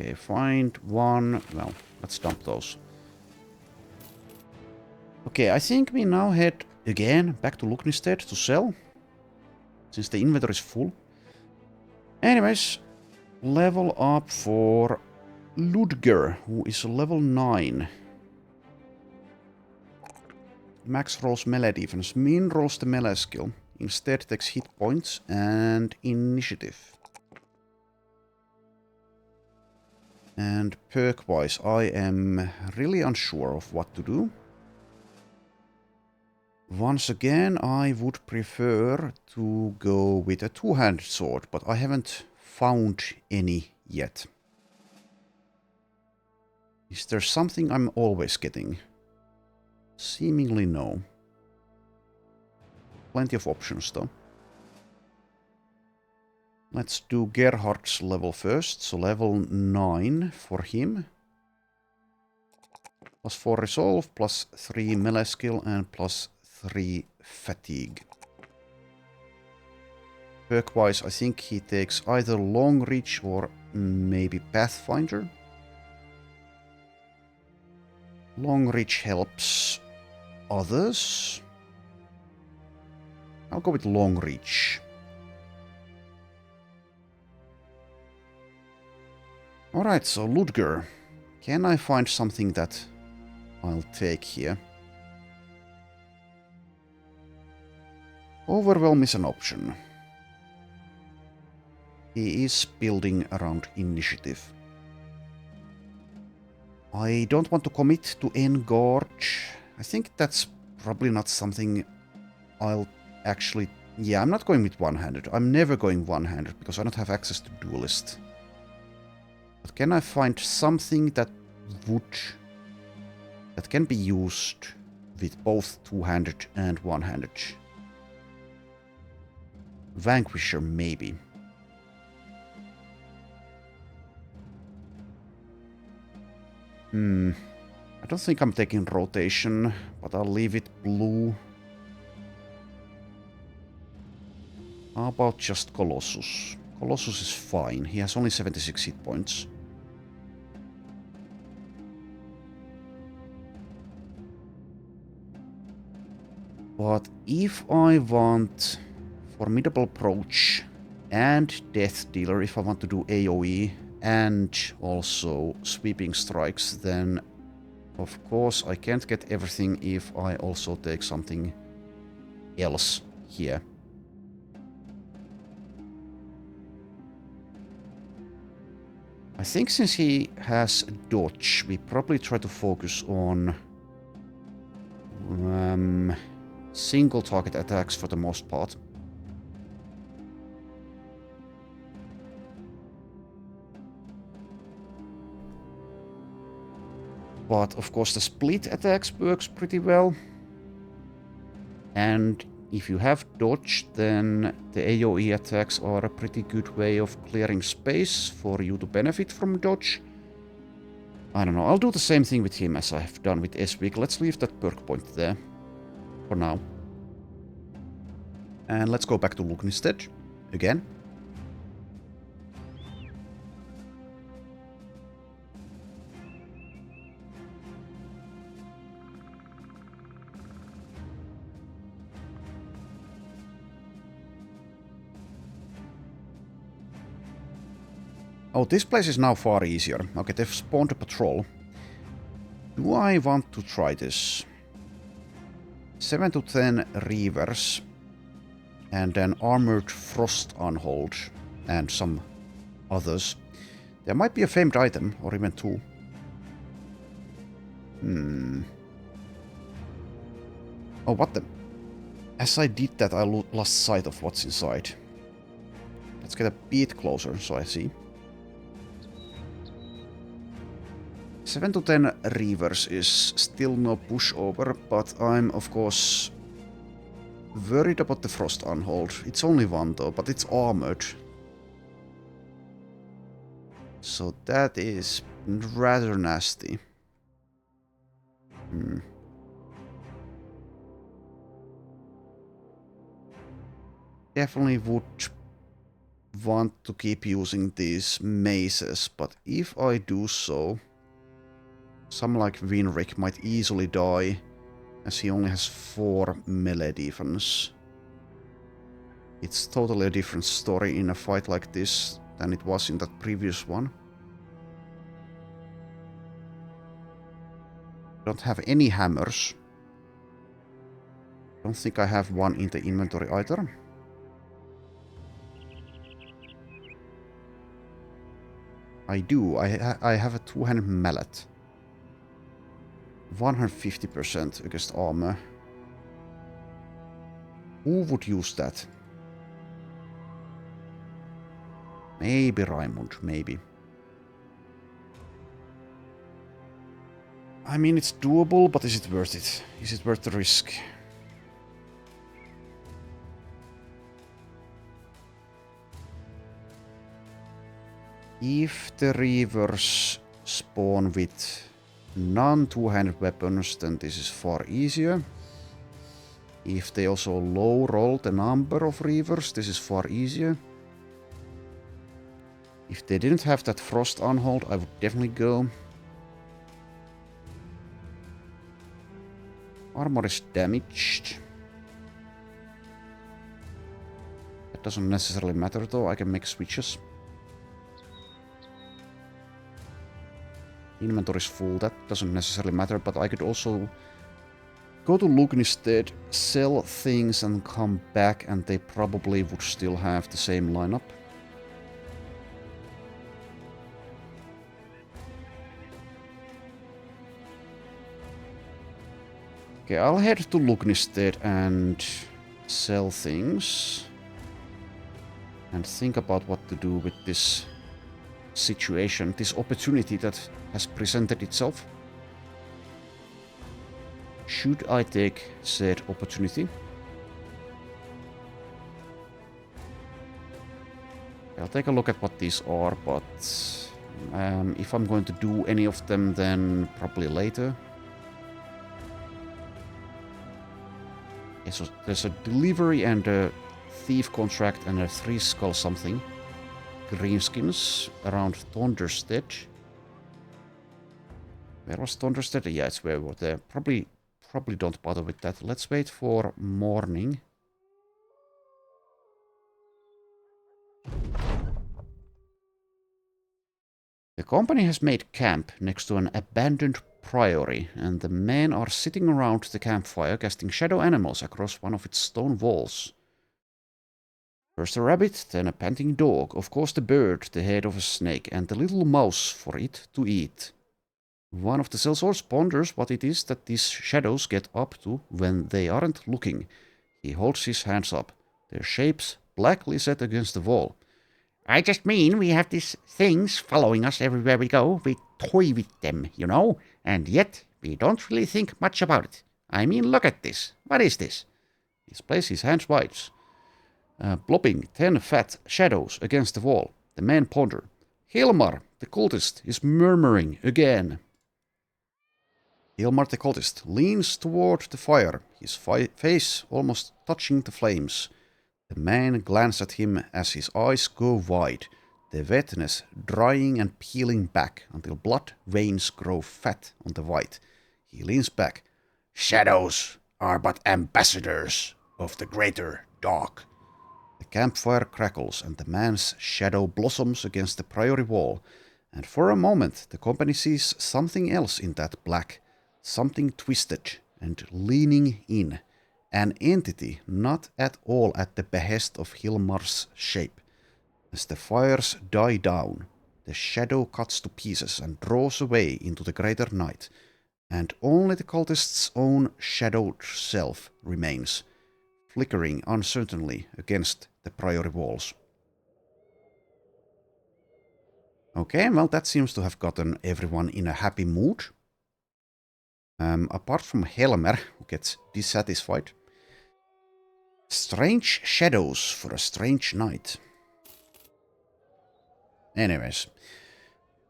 Okay, find one. Well, let's dump those. Okay, I think we now head again back to Luknistead to sell. Since the inventory is full. Anyways, level up for Ludger, who is level 9. Max rolls melee defense. Min rolls the melee skill. Instead takes hit points and initiative. And perk-wise, I am really unsure of what to do. Once again, I would prefer to go with a two-handed sword, but I haven't found any yet. Is there something I'm always getting? Seemingly no. Plenty of options though. Let's do Gerhard's level first, so level 9 for him. Plus 4 resolve, plus 3 melee skill, and plus 3 fatigue. Perk-wise, I think he takes either long reach or maybe Pathfinder. Long reach helps others. I'll go with long reach. Alright, so Ludger. Can I find something that I'll take here? Overwhelm is an option. He is building around initiative. I don't want to commit to Engorge. I think that's probably not something I'll actually... Yeah, I'm not going with one-handed. I'm never going one-handed because I don't have access to Duelist. But can I find something that can be used with both two-handed and one-handed? Vanquisher, maybe. I don't think I'm taking rotation, but I'll leave it blue. How about just Colossus? Colossus is fine. He has only 76 hit points. But if I want Formidable Approach and Death Dealer, if I want to do AoE and also Sweeping Strikes, then of course I can't get everything if I also take something else here. I think since he has dodge, we probably try to focus on single target attacks for the most part. But of course the split attacks works pretty well. And if you have dodge, then the AoE attacks are a pretty good way of clearing space for you to benefit from dodge. I don't know, I'll do the same thing with him as I have done with Eswig. Let's leave that perk point there for now. And let's go back to Lugn instead, again. Oh, this place is now far easier. Okay, they've spawned a patrol. Do I want to try this? 7 to 10 Reavers. And then Armored Frost Unhold. And some others. There might be a famed item, or even two. Oh, what the... As I did that, I lost sight of what's inside. Let's get a bit closer, so I see. 7 to 10 Reavers is still no pushover, but I'm of course worried about the Frost Unhold. It's only one though, but it's armored. So that is rather nasty. Definitely would want to keep using these mazes, but if I do so... Some like Winrick might easily die, as he only has 4 melee defense. It's totally a different story in a fight like this than it was in that previous one. Don't have any hammers. Don't think I have one in the inventory either. I do. I have a two-handed mallet. 150% against armor. Who would use that? Maybe Raimund, maybe. I mean, it's doable, but is it worth it? Is it worth the risk? If the Reavers spawn with non-two-handed weapons, then this is far easier. If they also low roll the number of Reavers, this is far easier. If they didn't have that Frost Unhold, I would definitely go. Armor is damaged. That doesn't necessarily matter though, I can make switches. Inventory is full, that doesn't necessarily matter, but I could also go to Lugn instead, sell things and come back, and they probably would still have the same lineup. Okay, I'll head to Lugn instead and sell things. And think about what to do with this situation, this opportunity that has presented itself. Should I take said opportunity? I'll take a look at what these are, but if I'm going to do any of them, then probably later. Okay, so there's a delivery and a thief contract and a 3 skull something. Greenskins around Thunderstead. Where was Thunderstead? Yeah, it's where we were there. Probably don't bother with that. Let's wait for morning. The company has made camp next to an abandoned priory, and the men are sitting around the campfire casting shadow animals across one of its stone walls. First a rabbit, then a panting dog, of course the bird, the head of a snake, and the little mouse for it to eat. One of the sellswords ponders what it is that these shadows get up to when they aren't looking. He holds his hands up, their shapes blackly set against the wall. I just mean we have these things following us everywhere we go. We toy with them, you know, and yet we don't really think much about it. I mean, look at this. What is this? He displays his hands wide, plopping 10 fat shadows against the wall. The men ponder. Hilmar, the cultist, is murmuring again. Hilmar the cultist leans toward the fire, his face almost touching the flames. The man glances at him as his eyes go wide, the wetness drying and peeling back until blood veins grow fat on the white. He leans back. Shadows are but ambassadors of the greater dark. The campfire crackles and the man's shadow blossoms against the priory wall, and for a moment the company sees something else in that black, something twisted and leaning in, an entity not at all at the behest of Hilmar's shape. As the fires die down, the shadow cuts to pieces and draws away into the greater night, and only the cultist's own shadowed self remains, flickering uncertainly against the priory walls. Okay, well, that seems to have gotten everyone in a happy mood. Apart from Helmer, who gets dissatisfied. Strange shadows for a strange night. Anyways,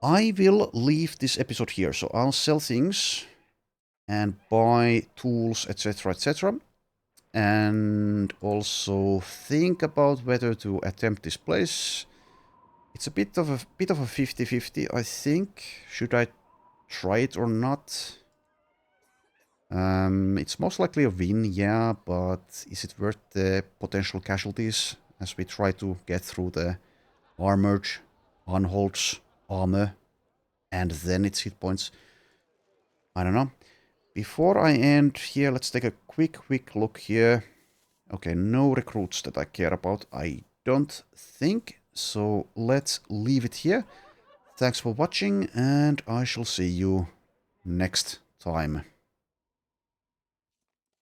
I will leave this episode here, so I'll sell things and buy tools, etc., etc. And also think about whether to attempt this place. It's a bit of a 50-50, I think. Should I try it or not? It's most likely a win, yeah, but is it worth the potential casualties as we try to get through the armored Anholt's armor and then its hit points? I don't know. Before I end here, let's take a quick look here. Okay, no recruits that I care about, I don't think. So let's leave it here. Thanks for watching, and I shall see you next time.